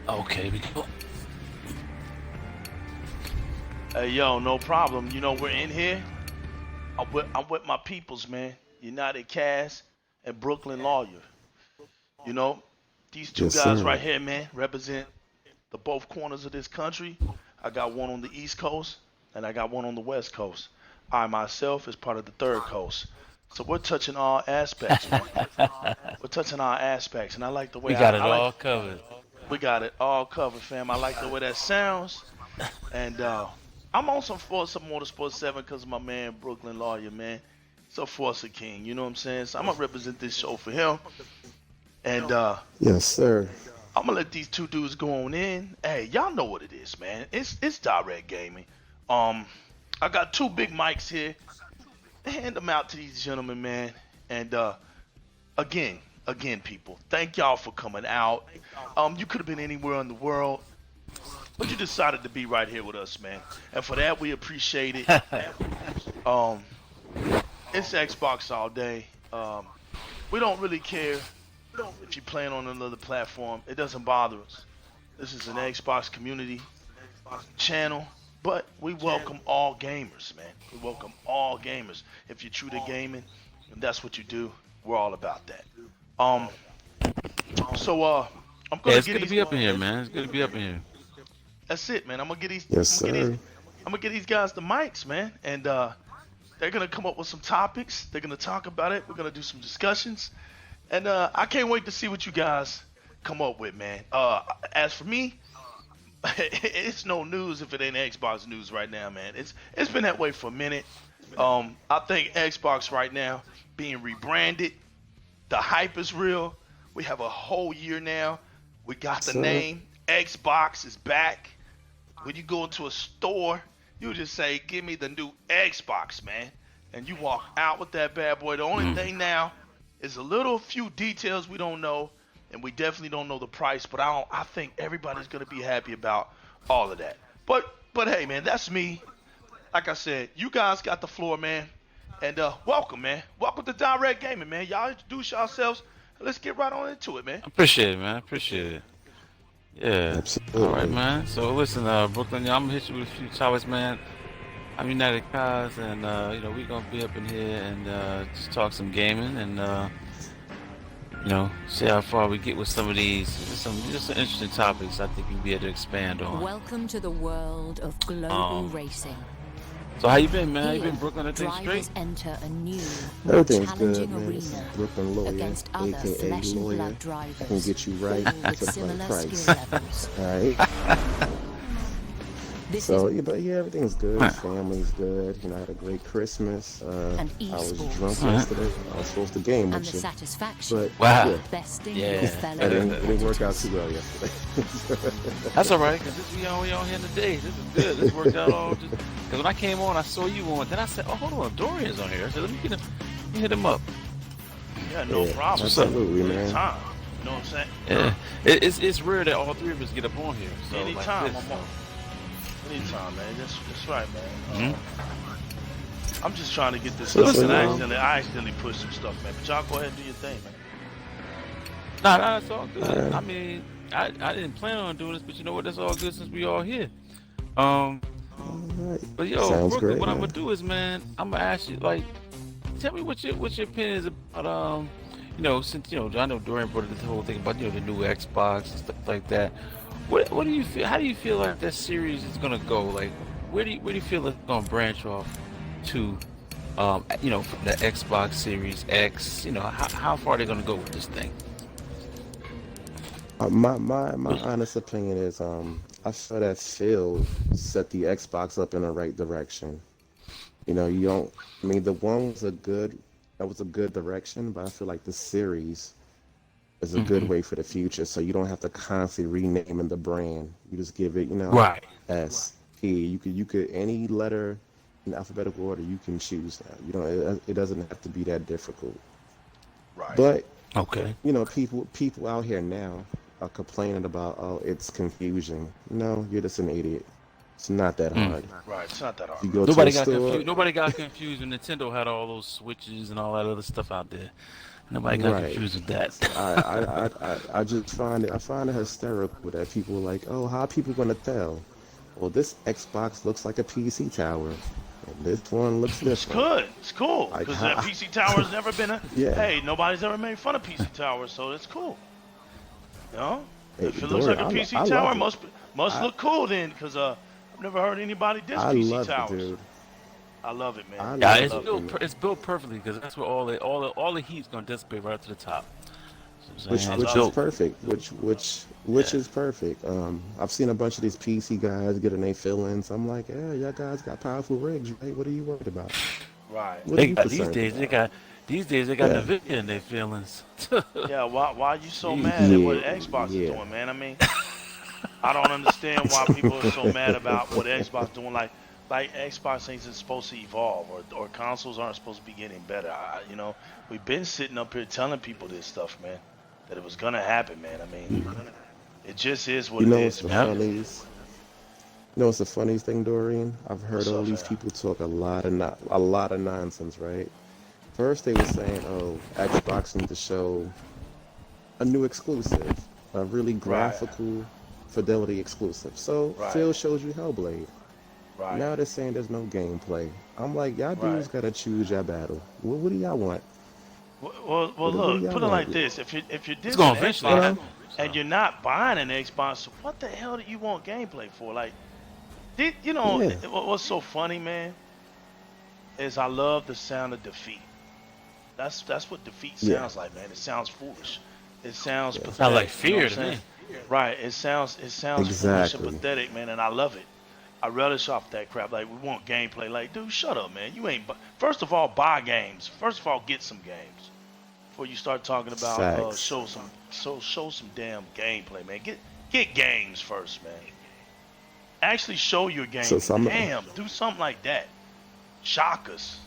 Okay, we go. Hey, yo, no problem. You know, we're in here. I'm with my peoples, man. UnitedKazz and BrooklynLawyer. You know, these two Yes, guys sir. right here, man, represent the both corners of this country. I got one on the East Coast and I got one on the West Coast. I myself is part of the third coast. So we're touching all aspects, man. We're touching all aspects, and I like the way We got I it like. all covered. We got it all covered, fam. I like the way that sounds. And I'm on some Motorsports 7 because of my man, Brooklyn Lawyer, man. So Force a King, you know what I'm saying? So I'm going to represent this show for him. And Yes, sir. I'm going to let these two dudes go on in. Hey, y'all know what it is, man. It's Di-RREC Gaming. I got two big mics here. Hand them out to these gentlemen, man. And again, people, thank y'all for coming out. You could have been anywhere in the world, but you decided to be right here with us, man. And for that, we appreciate it. It's Xbox all day. We don't really care if you're playing on another platform. It doesn't bother us. This is an Xbox community channel, but we welcome all gamers, man. We welcome all gamers. If you're true to gaming, and that's what you do, we're all about that. So I'm gonna It's get good to these. be up in here, man. It's good to be up in here. That's it, man. I'm gonna get these. Yes, I'm sir. gonna get these guys the mics, man, and they're gonna come up with some topics. They're gonna talk about it. We're gonna do some discussions, and I can't wait to see what you guys come up with, man. As for me, it's no news if it ain't Xbox news right now, man. It's been that way for a minute. I think Xbox right now being rebranded. The hype is real. We have a whole year now. We got the Sir. name. Xbox is back. When you go into a store, you just say, "Give me the new Xbox, man," and you walk out with that bad boy. The only thing now is a little few details we don't know, and we definitely don't know the price. But I think everybody's gonna be happy about all of that. But hey, man, that's me. Like I said, you guys got the floor, man. And welcome, man. Welcome to Di-RREC Gaming, man. Y'all introduce yourselves. Let's get right on into it, man. Appreciate it, man. Appreciate it. Yeah. Absolutely. All right, man. So listen, Brooklyn, I'm gonna hit you with a few topics, man. I'm UnitedKazz, and we're gonna be up in here and just talk some gaming and see how far we get with some of these. Some interesting topics I think we'll be able to expand on. Welcome to the world of global racing. So how you been, man? How you Here, been, Brooklyn? Everything drivers straight? enter a new, more Everything's good, challenging man. This is arena Brooklyn Lawyer, against other aka flesh and Lawyer. blood I can drivers, get you right all to with the similar price. skill levels. All right. This So, is yeah, but yeah, everything's good. Right. Family's good. You know, I had a great Christmas. an I was esports drunk Alright. yesterday. I was supposed to game and with the you, satisfaction but Wow. yeah, besting Yeah. your it fellow didn't work out competitors. too well yesterday. That's all right, because we on here today. This is good. This worked out all just because when I came on, I saw you on. Then I said, "Oh, hold on, Dorian's on here." I said, "Let me get him. Let me hit him up." Yeah, no Yeah, problem. absolutely, man. Anytime. You know what I'm saying? Yeah, it's rare that all three of us get up on here. So Anytime, like I'm on. Anytime, man. That's right, Mhm. man. I'm just trying to get this So stuff. listen, I man. accidentally pushed some stuff, man. But y'all go ahead and do your thing, man. Nah, it's all good. I mean, I didn't plan on doing this, but you know what? That's all good since we all here. All right. But yo, Sounds Brooklyn, great, what I'm man. gonna do is, man, I'm gonna ask you, like, tell me what your opinion is about, since I know Dorian brought up the whole thing about the new Xbox and stuff like that. What do you feel? How do you feel like that series is gonna go? Like, where do you feel it's gonna branch off to? From the Xbox Series X. How far are they gonna go with this thing? My honest opinion is I feel that Phil set the Xbox up in the right direction. You don't. I mean, the one was that was a good direction, but I feel like the series is a good way for the future. So you don't have to constantly renaming the brand. You just give it, Right. S P. You could any letter in alphabetical order you can choose now. It doesn't have to be that difficult. Right. But Okay. people out here now are complaining about, oh, it's confusion. No, you're just an idiot. It's not that hard. Right. It's not that hard. You go Nobody to a got store. confused. Nobody got confused when Nintendo had all those switches and all that other stuff out there. Nobody got Right. confused with that. I just find it hysterical that people are like, oh, how are people gonna tell? Well, this Xbox looks like a PC tower, and this one looks It's different. good. It's cool Like, because how? PC Tower's never been a. Yeah. Hey, nobody's ever made fun of PC Tower, so it's cool. You know, Hey, if it looks like Dorian, a PC I Tower, love it. must I look cool then, because I've never heard anybody diss I PC love it, Towers. dude. I love it, man. I Yeah, I love it's it. love it. built it's built perfectly because that's where all the heat's gonna dissipate right up to the top. So I'm Which saying I it's which love is it. built. perfect. Which Yeah. is perfect. I've seen a bunch of these PC guys getting their feelings. I'm like, yeah, y'all guys got powerful rigs, right? What are you worried about? Right. What are They you got concerned about? these days they got Yeah. Nvidia in their feelings. Yeah. Why are you so mad at Jeez. what Yeah, Xbox is yeah. doing, man? I mean, I don't understand why people are so mad about what Xbox doing. Like Xbox ain't supposed to evolve, or consoles aren't supposed to be getting better. We've been sitting up here telling people this stuff, man, that it was gonna happen, man. I mean, it just is what You it know what's is, the man. Yep. funniest? You know what's the funniest thing, Dorian? I've heard What's all up, these fam? people talk a lot of nonsense, right? First they were saying, oh, Xbox need to show a new exclusive, a really Right, graphical fidelity exclusive. So right, Phil shows you Hellblade. right, Now they're saying there's no gameplay. I'm like, y'all right. dudes gotta choose your battle. What do y'all want? Well, What do look, y'all put it like want? this: if you're It's dissing gonna eventually You Xbox know? happen. and So you're not buying an Xbox, what the hell do you want gameplay for? Like, Yeah, what's so funny, man, is I love the sound of defeat. That's what defeat yeah, sounds like, man. It sounds foolish. It sounds yeah. sounds like pathetic. You know what I'm fear to saying? me. Right. It sounds foolish and Exactly. pathetic, man. And I love it. I relish off that crap. Like, we want gameplay. Like, dude, shut up, man. You ain't. First of all, buy games. First of all, get some games before you start talking about Facts. show some damn gameplay, man. Get games first, man. Actually show your So game. some Damn, do something like that. Shock us.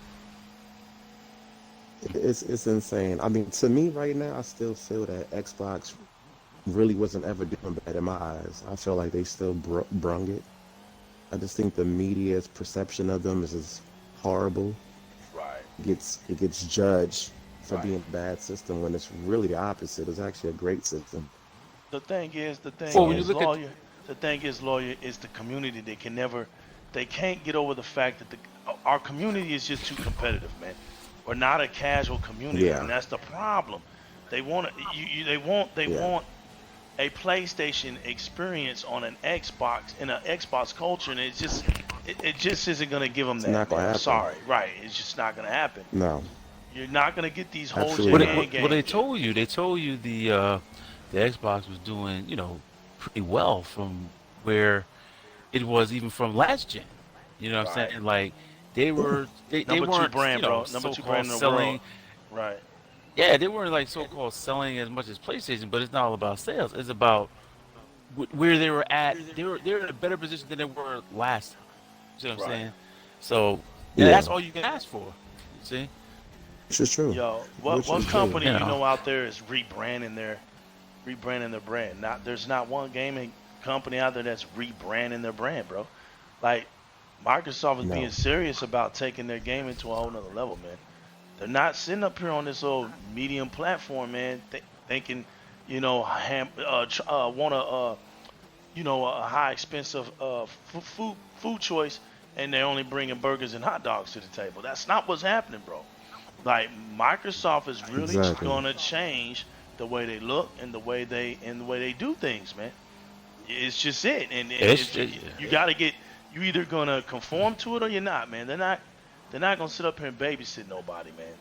it's insane. I mean, to me right now, I still feel that Xbox really wasn't ever doing bad in my eyes. I feel like they still brung it. I just think the media's perception of them is just horrible. Right. It gets judged for Right. being a bad system when it's really the opposite. It's actually a great system. The thing Well, when you is, So look at lawyer is the community. They can't get over the fact that our community is just too competitive, man. We're not a casual community, yeah, and that's the problem. They want they yeah, want a PlayStation experience on an Xbox in an Xbox culture, and it just isn't gonna give them it's that, not gonna man. I'm happen. sorry, right? It's just not gonna happen. No, You're not gonna get these hold your what absolutely it, not. what, hand what they games. told you. They told you the Xbox was doing pretty well from where it was even from last gen. You know what I'm Right. saying? Like Yeah, they Number two weren't brand, bro. Number two so-called brand in the world. selling. Right. Yeah, they weren't like so-called selling as much as PlayStation, but it's not all about sales. It's about where they were at. They're in a better position than they were last time. You see what I'm Right. saying? So yeah, that's all you can ask for. You see? which is true. Yo, Which what is true. company You you know. know out there is rebranding their brand? There's not one gaming company out there that's rebranding their brand, bro. Like, Microsoft is being No, serious about taking their gaming to a whole nother level, man. They're not sitting up here on this old medium platform, man, thinking, want a high expensive food choice, and they're only bringing burgers and hot dogs to the table. That's not what's happening, bro. Like, Microsoft is really exactly. gonna change the way they look and the way they do things, man. It's just it, and It's, it's you gotta get you either gonna conform to it or you're not, man. They're not gonna sit up here and babysit nobody, man.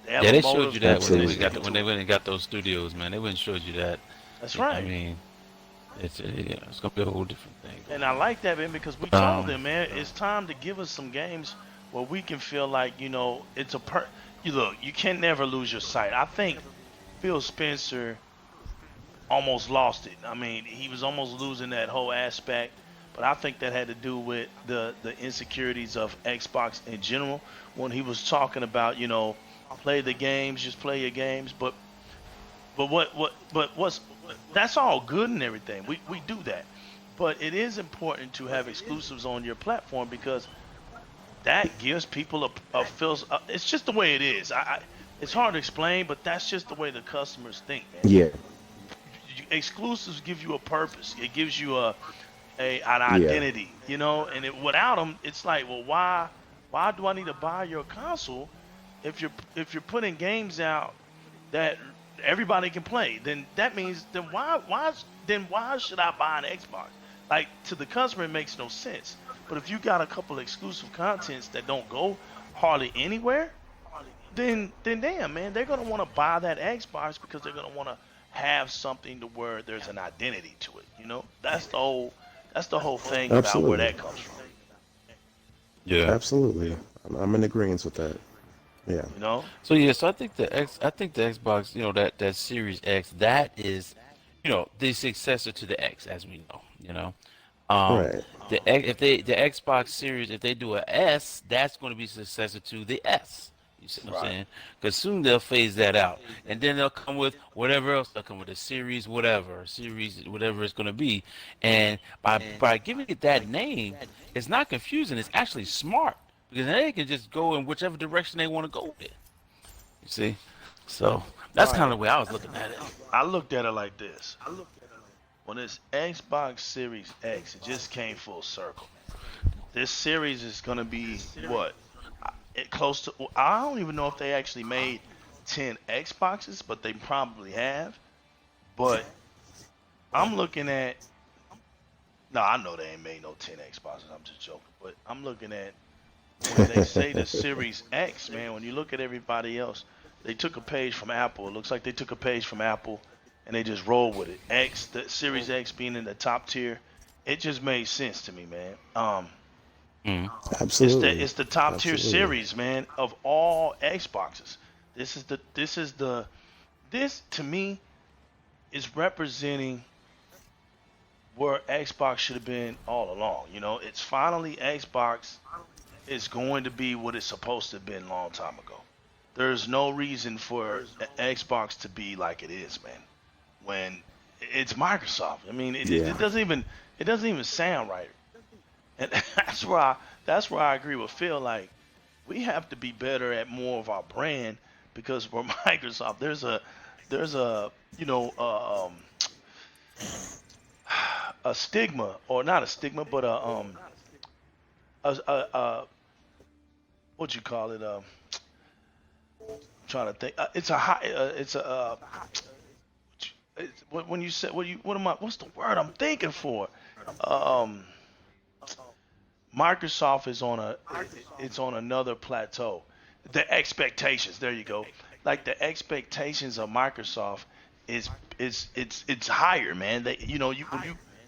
They have yeah, a they showed you motive, that and they're Absolutely. sticking when to they it. went and got those studios, man. They wouldn't showed you that. That's I right. mean, it's gonna be a whole different thing And going I like that, man, because we on. told them, man, it's time to give us some games where we can feel like, it's you look, you can never lose your sight. I think Phil Spencer almost lost it. I mean, he was almost losing that whole aspect, but I think that had to do with the insecurities of Xbox in general when he was talking about, play the games, just play your games, but what's that's all good and everything. We do that. But it is important to have exclusives on your platform because that gives people a feels. It's just the way it is. It's hard to explain, but that's just the way the customers think, man. Yeah, Exclusives give you a purpose. It gives you an yeah, identity, you know. And without them, it's like, well, why do I need to buy your console if you're putting games out that everybody can play? Then that means then why should I buy an Xbox? Like, to the customer, it makes no sense. But if you got a couple of exclusive contents that don't go hardly anywhere, then damn, man, they're gonna want to buy that Xbox because they're gonna want to have something to where there's an identity to it. You know, that's the whole thing about where absolutely, that comes from. Yeah. absolutely. I'm in agreement with that. Yeah, You know, So yeah, so I think the Xbox, that Series X, that is, the successor to the X, as we know. Um, right. the Xbox Series, if they do a S, that's going to be successor to the S. You see what I'm right? saying? Because soon they'll phase that out, and then they'll come with whatever else. They'll come with a series, whatever it's going to be. And by giving it that name, it's not confusing. It's actually smart because then they can just go in whichever direction they want to go with. You see? So that's kind Right. of the way I was looking at it. I looked at it like this: when this Xbox Series X, it just came full circle. This series is gonna be what? Close to. I don't even know if they actually made 10 Xboxes, but they probably have. But I'm looking at. No, I know they ain't made no 10 Xboxes. I'm just joking. But I'm looking at when they say the Series X, man. When you look at everybody else, they took a page from Apple. It looks like they took a page from Apple and they just rolled with it. The Series X being in the top tier, it just made sense to me, man. Mm. Absolutely, It's the top tier absolutely. series, man, of all Xboxes. This to me is representing where Xbox should have been all along. You know, it's finally Xbox is going to be what it's supposed to have been a long time ago. There's no reason for Xbox to be like it is, man. When it's Microsoft. I mean, Yeah, it doesn't even sound right. And that's where I agree with Phil. Like, we have to be better at more of our brand because for Microsoft, there's a a stigma, or not a stigma, but a what you call it, trying to think, it's a high, it's a when you say what's the word I'm thinking for, um Microsoft is on it's on another plateau. The expectations, there you go. Like, the expectations of Microsoft is it's higher, man.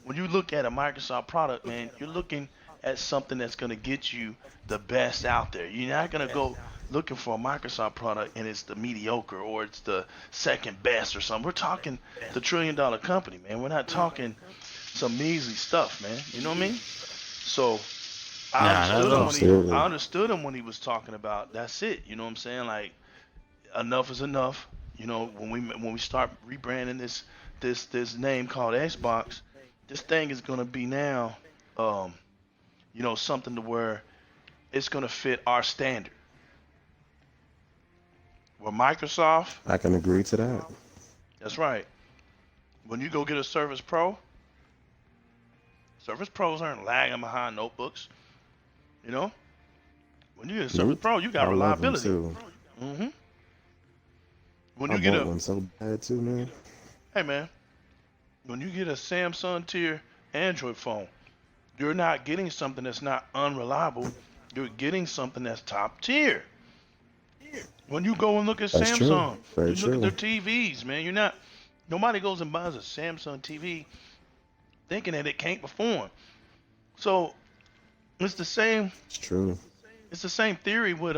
When you look at a Microsoft product, man, you're looking at something that's going to get you the best out there. You're not going to go looking for a Microsoft product and it's the mediocre or it's the second best or something. We're talking the $1 trillion company, man. We're not talking some measly stuff, man. You know what I mean? So Nah, not at all. absolutely. I understood him when he was talking about that's it. You know what I'm saying? Like, enough is enough. You know, when we start rebranding this name called Xbox, this thing is gonna be now, um, something to where it's gonna fit our standard. Where Microsoft, I can agree to that. that's right. When you go get a Surface Pros aren't lagging behind notebooks. You know, when you get a Surface Nope. Pro, you got I love them reliability. too. hmm When I you get want a one so bad too, man. Hey, man, when you get a Samsung tier Android phone, you're not getting something that's not unreliable. You're getting something that's top tier. When you go and look at That's true. Samsung, Very you look at their true. TVs, man. Nobody goes and buys a Samsung TV thinking that it can't perform. So it's the same. It's true. It's the same theory with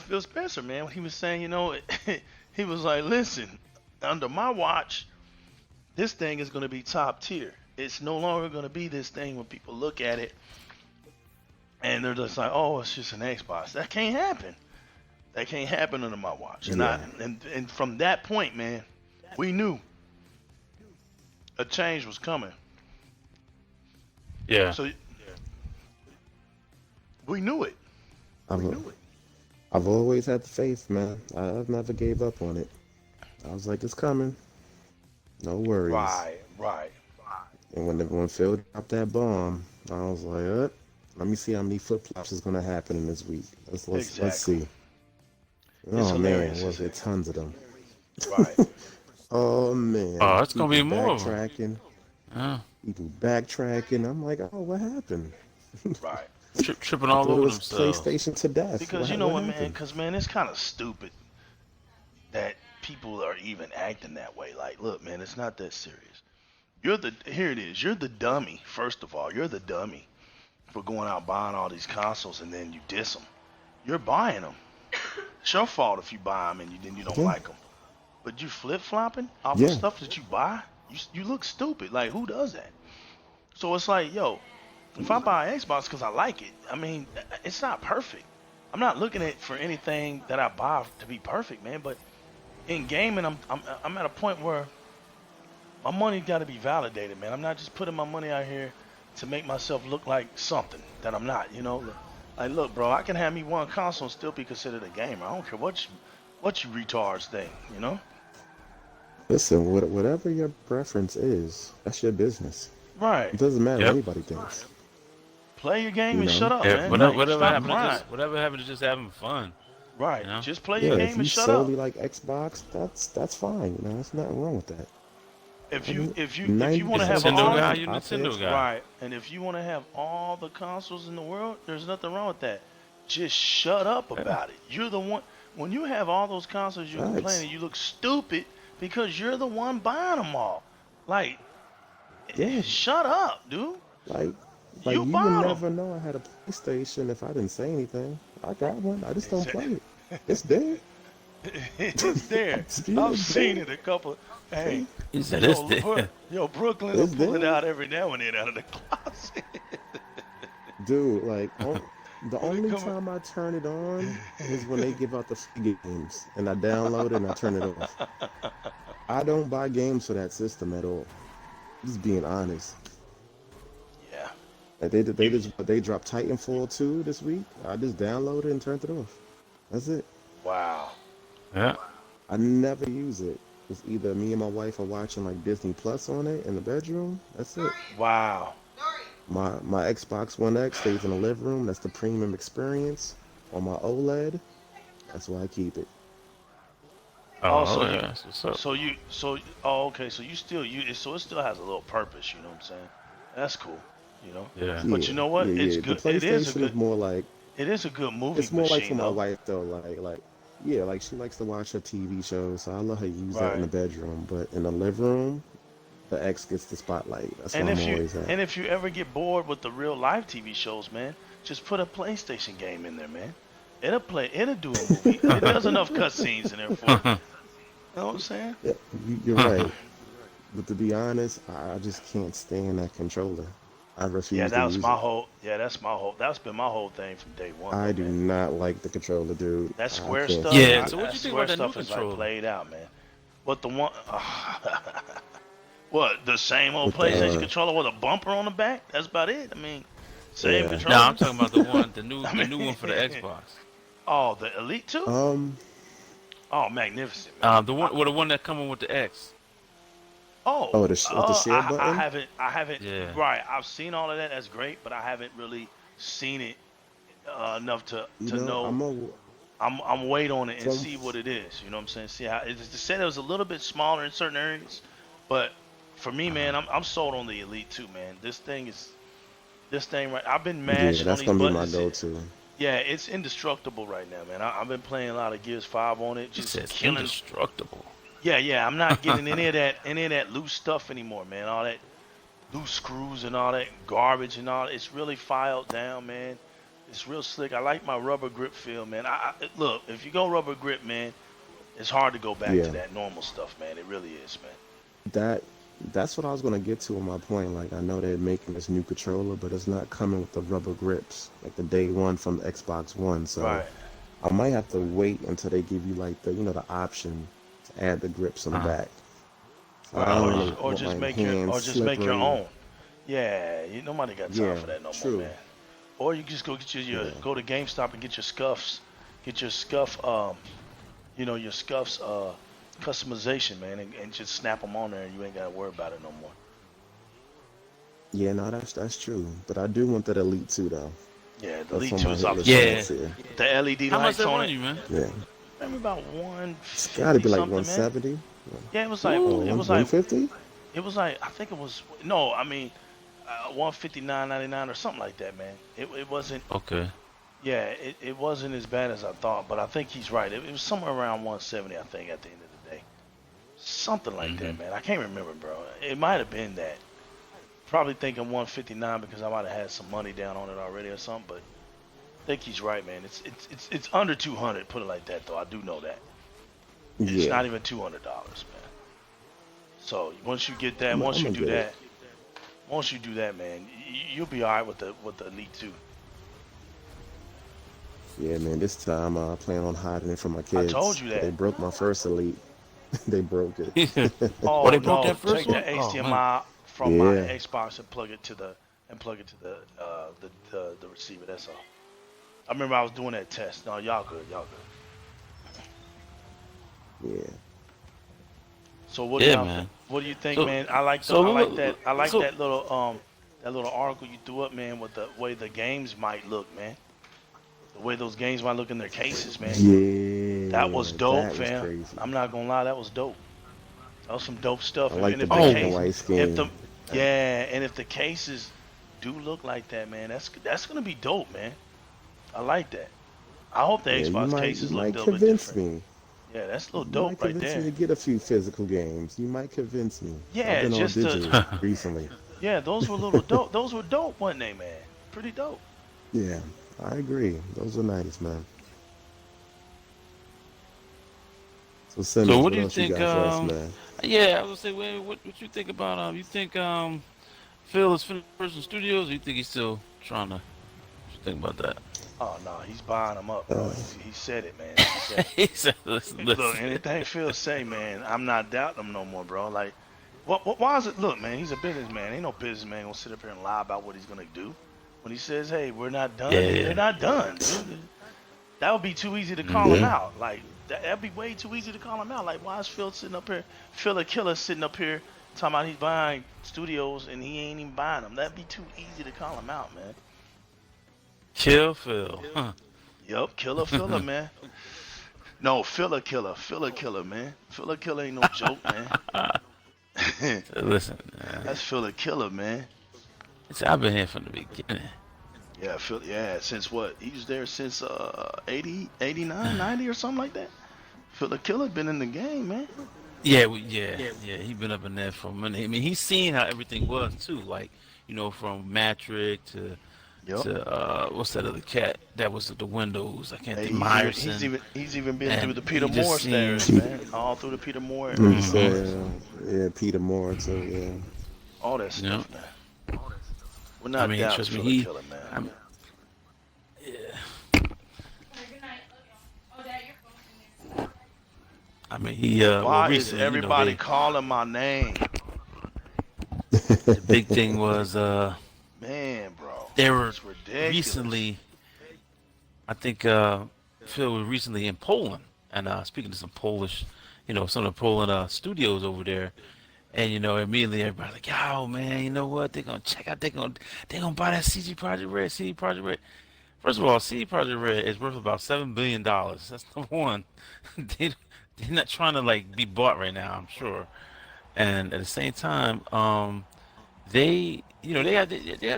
Phil Spencer, man. When he was saying, he was like, listen, under my watch, this thing is going to be top tier. It's no longer going to be this thing when people look at it and they're just like, oh, it's just an Xbox. That can't happen. That can't happen under my watch. Yeah. And from that point, man, we knew a change was coming. Yeah. So we knew it. I, lo- I've always had the faith, man. I've never gave up on it. I was like, it's coming. No worries. Right, right. And when Phil dropped that bomb, I was like, let me see how many flip flops is gonna happen in this week. Let's Exactly. see. It's Oh hilarious, man, was isn't it it? tons of them? Right. Oh Oh, man, it's gonna be more of them. Yeah. People backtracking. I'm like, oh, what happened? Right. Tripping I all thought it over was themselves. PlayStation to death. Because you know What what, man? happened? Because, man, it's kind of stupid that people are even acting that way. Like, look, man, it's not that serious. Here it is. You're the dummy, first of all. You're the dummy for going out buying all these consoles and then you diss them. You're buying them. It's your fault if you buy them and then you don't Yeah, like them. But you flip-flopping off of yeah. stuff that you buy? You look stupid. Like, who does that? So it's like, yo, if I buy an Xbox because I like it, I mean, it's not perfect. I'm not looking at for anything that I buy to be perfect, man. But in gaming, I'm at a point where my money got to be validated, man. I'm not just putting my money out here to make myself look like something that I'm not. You know, like look, bro, I can have me one console and still be considered a gamer. I don't care what you retards think. You know? Listen, whatever your preference is, that's your business. Right. It doesn't matter what Yep. anybody thinks. Play your game You and shut know? up, Yeah. man. Whatever, Like, whatever stop happened to crying. just having fun. Right. You know. Just play Yeah, your if game you and shut up. solely like Xbox, that's fine. You know, there's nothing wrong with that. If I you mean, if you if you want to 90% have of the Nintendo all guy, the time, you I pay Nintendo it. guy. right, and if you want to have all the consoles in the world, there's nothing wrong with that. Just shut up Yeah. about it. You're the one. When you have all those consoles, you're Facts. complaining. You look stupid because you're the one buying them all. Like, Yeah, shut up, dude. like, like You you would bought them. never know I had a PlayStation if I didn't say anything. I got one. I just don't play it. It's there. It's there. I've It's seen there. it a couple. Hey, He said it's Brooklyn will It's pull it there. out every now and then out of the closet. Dude, like, the When it only come, time I turn it on is when they give out the free games, and I download it and I turn it off. I don't buy games for that system at all. Just being honest. yeah. Like they You, just they dropped Titanfall 2 this week. I just downloaded it and turned it off. That's it. wow. Yeah. I never use it. It's either me and my wife are watching like Disney Plus on it in the bedroom. That's it. Wow. My Xbox One X stays in the living room. That's the premium experience. On my OLED, that's why I keep it. Oh, Oh so yeah. you, That's what's up. oh, okay. So you still so it still has a little purpose. You know what I'm saying? That's cool. You know. Yeah. But Yeah, you know what? yeah, It's yeah. The good. It is a PlayStation is good. more like It is a good movie it's more like for machine, my though. wife though. Yeah, like she likes to watch her TV shows, so I let her use that in the Right. bedroom. But in the living room, the X gets the spotlight. That's where I'm always at. And if you ever get bored with the real live TV shows, man, just put a PlayStation game in there, man. It'll do a movie. It does enough cutscenes in there for you. You know what I'm saying? Yeah, you're right. But to be honest, I just can't stand that controller. I Yeah, refuse to use it. that's been my whole thing from day one, I though, do man. not like the controller, dude. That I square can't stuff, Yeah. stand So it. what that you think about square that new stuff is like controller? played out, man. But the one, what, the same old With PlayStation the controller with a bumper on the back? That's about it. I mean, same yeah. No, controller. I'm talking about the new I the new one for the mean, Xbox. oh, the Elite 2? Um, Oh, magnificent, man. The one that coming with the X. Oh, with the share I button. haven't. Yeah. Right, I've seen all of that. That's great, but I haven't really seen it enough to You to know, know. I'm wait on it and from see what it is. You know what I'm saying? See how it said it was a little bit smaller in certain areas, but for me, man, I'm sold on the Elite 2, man. This thing right. I've been yeah, mashing on that's these gonna be my buttons. go-to. Yeah, it's indestructible right now, man. I've been playing a lot of Gears 5 on it, He just says killing. indestructible. Yeah. I'm not getting any of that loose stuff anymore, man. All that loose screws and all that garbage and all. It's really filed down, man. It's real slick. I like my rubber grip feel, man. Look, if you go rubber grip, man, it's hard to go back to Yeah, that normal stuff, man. It really is, man. that that's what I was gonna get to on my point. Like I know they're making this new controller, but it's not coming with the rubber grips like the day one from the Xbox One. So Right. I might have to wait until they give you like the option to add the grips on the Uh-huh. back. So I Right. don't Or want or want just my make your hands own. slippery. Yeah, nobody got time Yeah, for that no more, true. man. Or you just go get Yeah, go to GameStop and get your scuffs. get your scuff, your scuffs customization, man, and just snap them on there, and you ain't gotta worry about it no more. Yeah, no, that's true. But I do want that Elite 2 though. Yeah, the That's Elite on 2 my is hit off the list Yeah. next year. The LED How much lights that on run it. you, man? Yeah. Maybe about It's gotta be 150 like something, man. 170. Yeah, it was like Ooh. it was like 150? it was like I think it was no, I mean, 159.99 or something like that, man. It wasn't. Okay. Yeah, it wasn't as bad as I thought, but I think he's right. It was somewhere around 170, I think, at the end of the day. Something like that, man. I can't remember, bro. It might have been that. Probably thinking 159 because I might have had some money down on it already or something, but I think he's right, man. It's under 200, put it like that, though. I do know that. It's Yeah. not even $200, man. So once you get that, I'm once you gonna do get that, it. once you do that, man, you'll be all right with the Elite 2. Yeah, man. This time I plan on hiding it from my kids. told you that. They broke my first Elite. They broke it. Oh, they broke no, that first take one? the Oh, HDMI from my Yeah. Xbox and plug it to the receiver. That's all. I remember I was doing that test. No, y'all good. Yeah. So what Yeah, do y'all man. think? What do you think, So- man? I like so look- so- that little article you threw up, man, with the way the games might look, man. The way those games might look in their cases, man. Yeah. That was dope, that was fam. crazy. I'm not gonna lie, that was dope. That was some dope stuff. I like And the if black and case- white if scheme. the yeah, and if the cases do look like that, man, that's gonna be dope, man. I like that. I hope the Yeah, Xbox cases you look might a little bit convince different. me. Yeah, that's a little You dope might right convince me there. to get a few physical games. You might convince me. Yeah, I've been on just to- digital recently. Yeah, those were a little dope. Those were dope, wasn't they, man? Pretty dope. Yeah, I agree. Those are nice, man. So, Simmons, So what what do you else think? you got for us, man? Yeah, I was gonna say, what you think about you think Phil is finished in studios, or you think he's still trying to? What you think about that? Oh no, he's buying them up, bro. He said it, man. He said it. He said, listen. Look, anything Phil say, man, I'm not doubting him no more, bro. Like, why is it? Look, man, he's a businessman. Ain't no businessman gonna sit up here and lie about what he's gonna do. When he says, "Hey, we're not done," Yeah. they're not done, dude. That would be too easy to call him out. Like, that'd be way too easy to call him out. Like, why is Phil sitting up here, Phil a killer sitting up here talking about he's buying studios and he ain't even buying them? That'd be too easy to call him out, man. Kill Phil. Huh. Yup, filler, man. No, filler killer, man. Filler killer ain't no joke, man. Listen, man. That's filler killer, man. I've been here from the beginning. Yeah, since what? He was there since 80, 89, 90 or something like that. Filler killer been in the game, man. Yeah, he been up in there for a minute. I mean, he's seen how everything was too. Like, from Matrick to what's that other cat that was at the windows? I can't think. Myerson. He's even been And through the Peter he just Moore seen- stairs, man. All through the Peter Moore. Yeah, Peter Moore too. Yeah. All that stuff, Yeah. man. We're not down trust for me, Filler killer, man. I mean, he. Why well, is recently, everybody they- calling my name? the big thing was Man, bro. they were It's ridiculous. recently. I think Phil was recently in Poland, and speaking to some Polish, some of the Poland studios over there, and immediately everybody's like, "Yo, man, you know what? They're gonna check out. They're gonna buy that CD Projekt Red. CD Projekt Red. First of all, CD Projekt Red is worth about $7 billion. That's number one. They're not trying to be bought right now, I'm sure. And at the same time, they have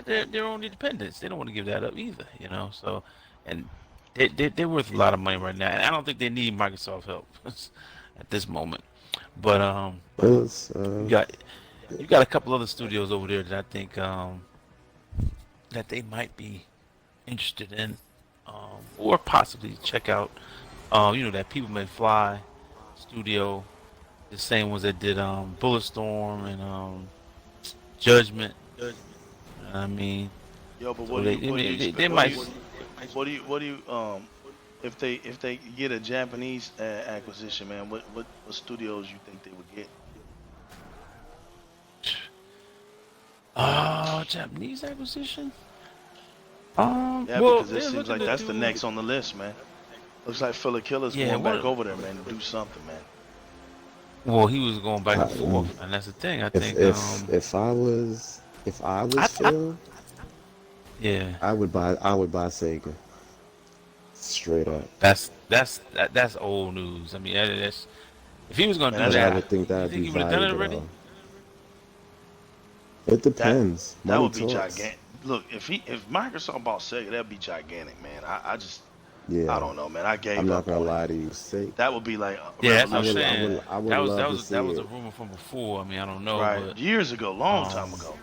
their own independence. They don't want to give that up either, So, and they're worth a lot of money right now. And I don't think they need Microsoft help at this moment. But you got a couple other studios over there that I think that they might be interested in, or possibly check out. That People May Fly studio, the same ones that did Bulletstorm and Judgment. I mean, Yo, but so what do you they might. what do you if they get a Japanese acquisition, man, what studios you think they would get? Japanese acquisition. Yeah, Well, because it they're seems looking like to that's the do- next on the list, man. Looks like Philly Killer's Yeah, going what? back over there, man, to do something, man. Well, he was going back and I, forth, and that's the thing. I if think, if if I was if I was I Phil, yeah, I would buy Sega. Straight up. that's old news. I mean, that's if he was gonna Man, do But I that, would think you that'd think be he would have done it valuable already? though. It that depends. that Money would be talks. gigantic. Look, if Microsoft bought Sega, that'd be gigantic, man. I Yeah. don't know, man. I I'm gave not up gonna on it. lie to you. Say That would be like a Yeah, that's what I I'm would revolution, I saying. man. would I would love to That see was a it. rumor from before. I mean, I don't know, Right, but years ago, long time um, ago.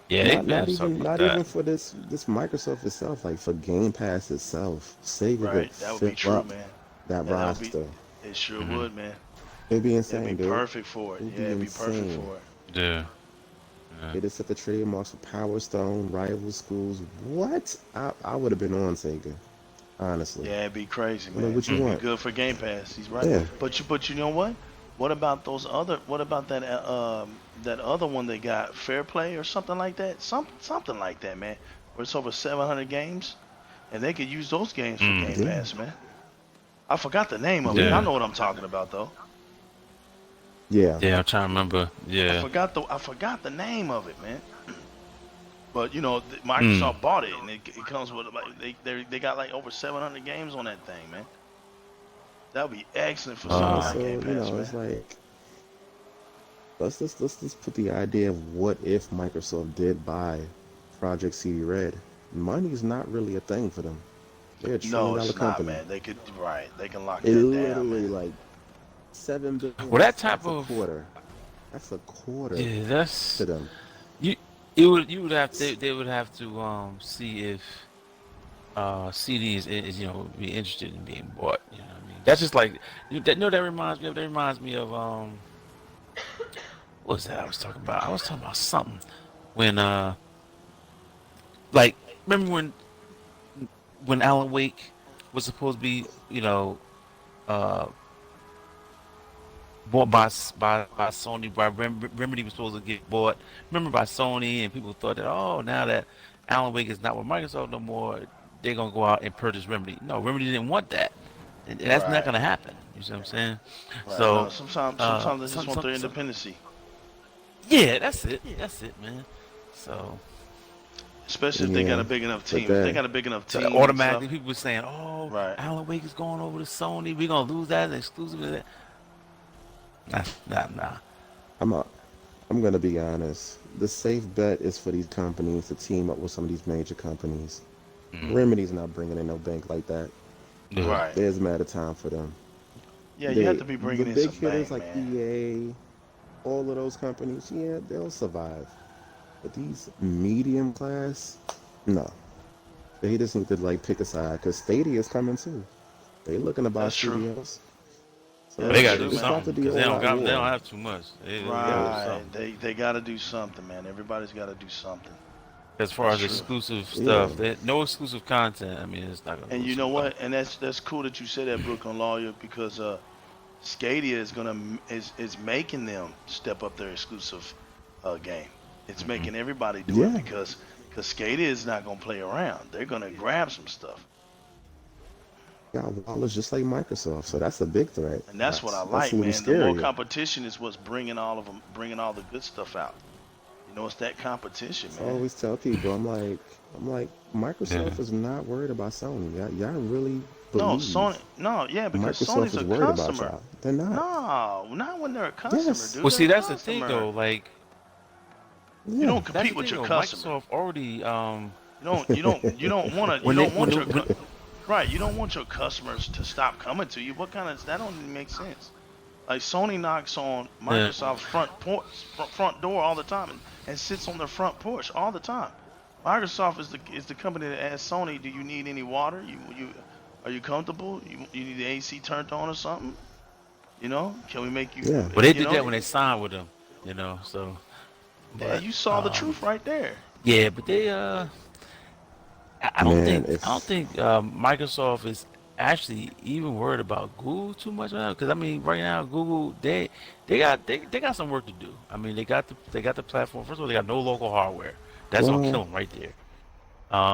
yeah, they've Not been not talking even about not that. even for this Microsoft itself, like for Game Pass itself, Sega could Right, that would be fill true, up man. that Yeah, that would be. roster. It sure Hmm. would, man. It'd be It'd be insane, dude. perfect for it. It'd Yeah, be it'd be perfect insane. for it. Yeah, yeah. They just set the trademarks for Power Stone, rival schools. What? I would have been on Sega, honestly. Yeah, it'd be crazy, I'm like, man. what you It'd be want? good for Game Pass. He's right. Yeah. But you know what? What about those other? What about that other one they got, Fair Play or something like that? Something like that, man. Where it's over 700 games, and they could use those games for Game Yeah. Pass, man. I forgot the name of it. Yeah. I know what I'm talking about though. Yeah. Yeah, I'm trying to remember. Yeah. I forgot the name of it, man. But you know, Mm. Microsoft bought it, and it comes with like they got like over 700 games on that thing, man. That would be excellent for something like So Game Pass, it's man. like let's put the idea of what if Microsoft did buy Project CD Red. Money's not really a thing for them. They're a No, $1 trillion it's not, company. man. They could they can lock It that down, literally man. like $7 billion. Well, that type That's a of quarter. That's a quarter yeah, that's to them. you. You would have they would have to see if CD is be interested in being bought. You know what I mean? That's just like that reminds me of what was that I was talking about? I was talking about something when like remember when Alan Wake was supposed to be uh bought by Sony. Remedy was supposed to get bought. Remember by Sony, and people thought that now that Alan Wake is not with Microsoft no more, they're gonna go out and purchase Remedy. No, Remedy didn't want that, and that's not Right, gonna happen. You see what I'm saying? right. So, No, sometimes they just want their some independency, yeah, that's it, man. So, especially if they got Yeah. a big enough But team. If they then got a big enough so team and automatically stuff, people were saying, "Oh, right? Alan Wake is going over to Sony. We're gonna lose that exclusive." Nah. I'm I'm gonna be honest. The safe bet is for these companies to team up with some of these major companies. Mhm. Remedy's not bringing in no bank like that. Yeah. Right. There's a matter of time for them. Yeah, you have They to be bringing the in big some hitters bank, like man. EA, all of those companies, yeah, they'll survive. But these medium class, no. They just need to like pick a side because Stadia's coming too. They looking to buy That's true. studios. So Yeah, They that's gotta true, do it's about to something be because all out they war. don't have too much. They gotta do Right. something. They got to do something, man. Everybody's got to do something. As far as That's true. exclusive Yeah. stuff, no exclusive content. I mean, it's not gonna And go you too know well. what? And that's cool that you said that, Brooklyn Lawyer, because Skadia is making them step up their exclusive game. It's making everybody do it Yeah. because Skadia is not gonna play around. They're gonna grab some stuff, Got wallets just like Microsoft, so that's a big threat. and that's what I That's like, a little man. The more scarier. competition is what's bringing all the good stuff out. You know, it's that competition, I man. always tell people, I'm like, Microsoft Yeah. is not worried about Sony. Y'all really No, believe Sony. No, yeah, because Microsoft Sony's is a worried about customer. y'all? They're not. No, not when they're a customer, Yes. dude. Well, see, They're a that's the thing customer. though. Like, You Yeah. don't that's compete the with thing your though. customer. Microsoft already You don't want to. You when they don't want your when right. You don't want your customers to stop coming to you. What kind of that don't even make sense. Like Sony knocks on Microsoft's front door all the time and sits on their front porch all the time. Microsoft is the company that asks Sony, do you need any water? Are you comfortable? You need the AC turned on or something? You know, can we make you? Yeah. well, they you did know, that when they signed with them. So. yeah, But you saw the truth right there. yeah, but they I don't Man, think Microsoft is actually even worried about Google too much right now. Because I mean, right now Google they got some work to do. I mean, they got the platform. First of all, they got no local hardware. That's gonna well, kill them right there.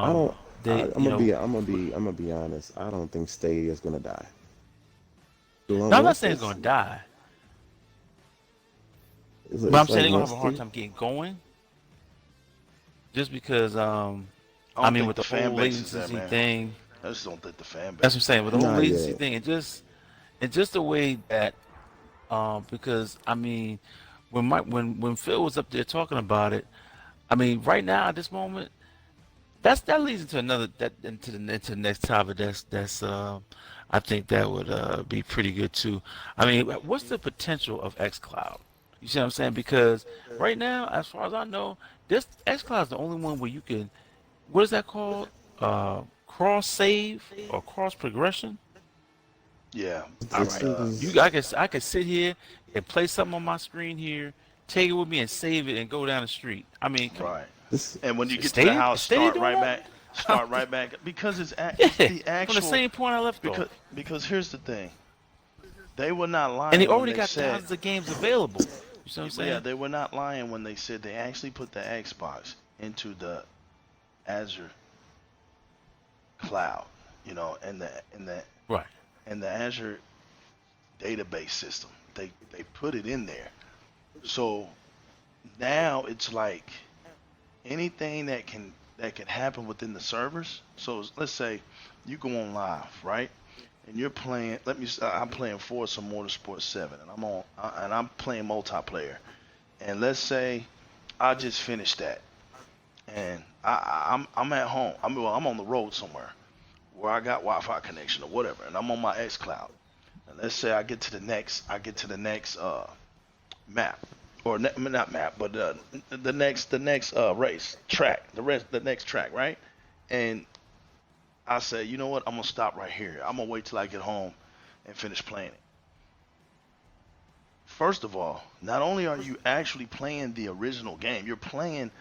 I Um, don't they, I'm gonna be, I'm gonna be honest. I don't think Stadia is gonna die. no, I'm not Once saying it's gonna this, die, but I'm it's saying like they're gonna have once a hard the, time getting going, just because, I I don't mean, think with the the fan whole base is there, latency man. thing, I just don't think the fan that's base what I'm is saying. there. With the whole not latency yet. thing, it's just the way that, because I mean, when Phil was up there talking about it, I mean, right now at this moment, that leads into another into the next topic. That's I think that would be pretty good too. I mean, what's the potential of xCloud? You see what I'm saying? Because right now, as far as I know, this xCloud is the only one where you can, what is that called? Cross save or cross progression. Yeah, All This right, is I can sit here and play something on my screen here, take it with me and save it and go down the street. I mean, come on. right. this. And when you get to the Stadia, house, Stadia doing that? start right back because it's Yeah, the from the actual same point I left off. because here's the thing. They were not And they lying when already they got said, thousands of games available. You see what I'm yeah, saying? they were not lying when they said they actually put the Xbox into the Azure cloud, you know, Right. and the Azure database system. They put it in there. So now it's like anything that can happen within the servers. So let's say you go on live, right? And you're playing. I'm playing Forza Motorsport 7, and I'm playing multiplayer. And let's say I just finished that, and I'm at home. I'm on the road somewhere where I got Wi-Fi connection or whatever, and I'm on my XCloud. And let's say I get to the next map, or not map, but the next race track, the next track, right? And I say, you know what? I'm gonna stop right here. I'm gonna wait till I get home and finish playing it. First of all, not only are you actually playing the original game, you're playing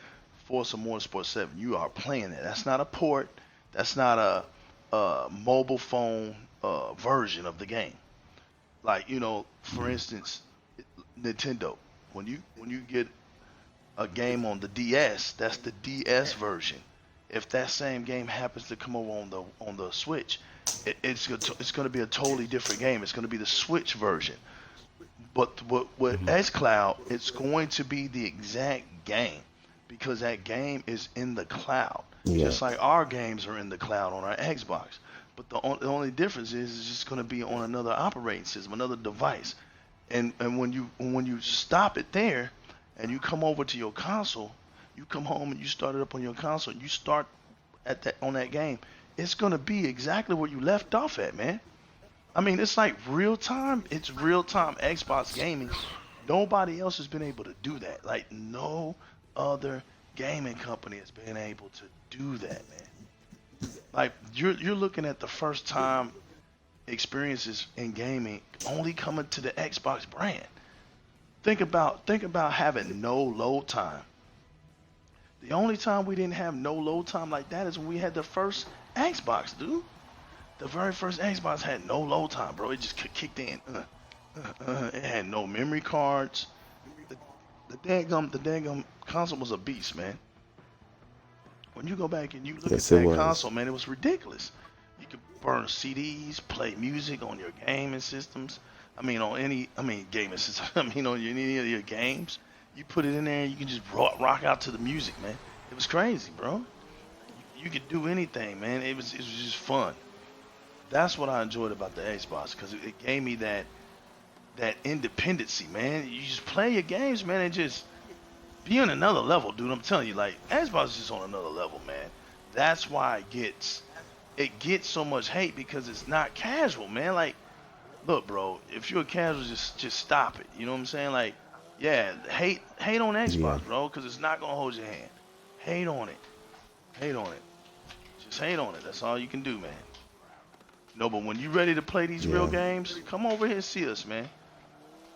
Forza Motorsport 7. You are playing it. That's not a port. That's not a mobile phone version of the game. Like, you know, for instance, Nintendo. When you get a game on the DS, that's the DS version. If that same game happens to come over on the Switch, it's going to be a totally different game. It's going to be the Switch version. But with xCloud, it's going to be the exact game because that game is in the cloud, Yeah. just like our games are in the cloud on our Xbox. But the only difference is it's just going to be on another operating system, another device. And when you stop it there, and you come over to your console, you come home and you start it up on your console, you start on that game, it's going to be exactly where you left off at, man. I mean, it's like real time. It's real time Xbox gaming. Nobody else has been able to do that. Like no other gaming company has been able to do that, man. Like you're looking at the first time experiences in gaming only coming to the Xbox brand. Think about having no load time. The only time we didn't have no load time like that is when we had the first Xbox, dude. The very first Xbox had no load time, bro. It just kicked in. It had no memory cards. The daggum console was a beast, man. When you go back and you look Yes, at it that was. console, man, it was ridiculous. You could burn CDs, play music on your gaming systems. Gaming systems. On any of your games. You put it in there, and you can just rock out to the music, man. It was crazy, bro. You could do anything, man. It was just fun. That's what I enjoyed about the Xbox because it gave me that independency, man. You just play your games, man, and just be on another level, dude. I'm telling you, like Xbox is just on another level, man. That's why it gets so much hate because it's not casual, man. Like, look, bro, if you're a casual, just stop it. You know what I'm saying? Like, yeah, hate on Yeah. Xbox, bro, because it's not gonna hold your hand. Hate on it. Hate on it. Just hate on it. That's all you can do, man. No, but when you ready to play these real Yeah. games, come over here and see us, man.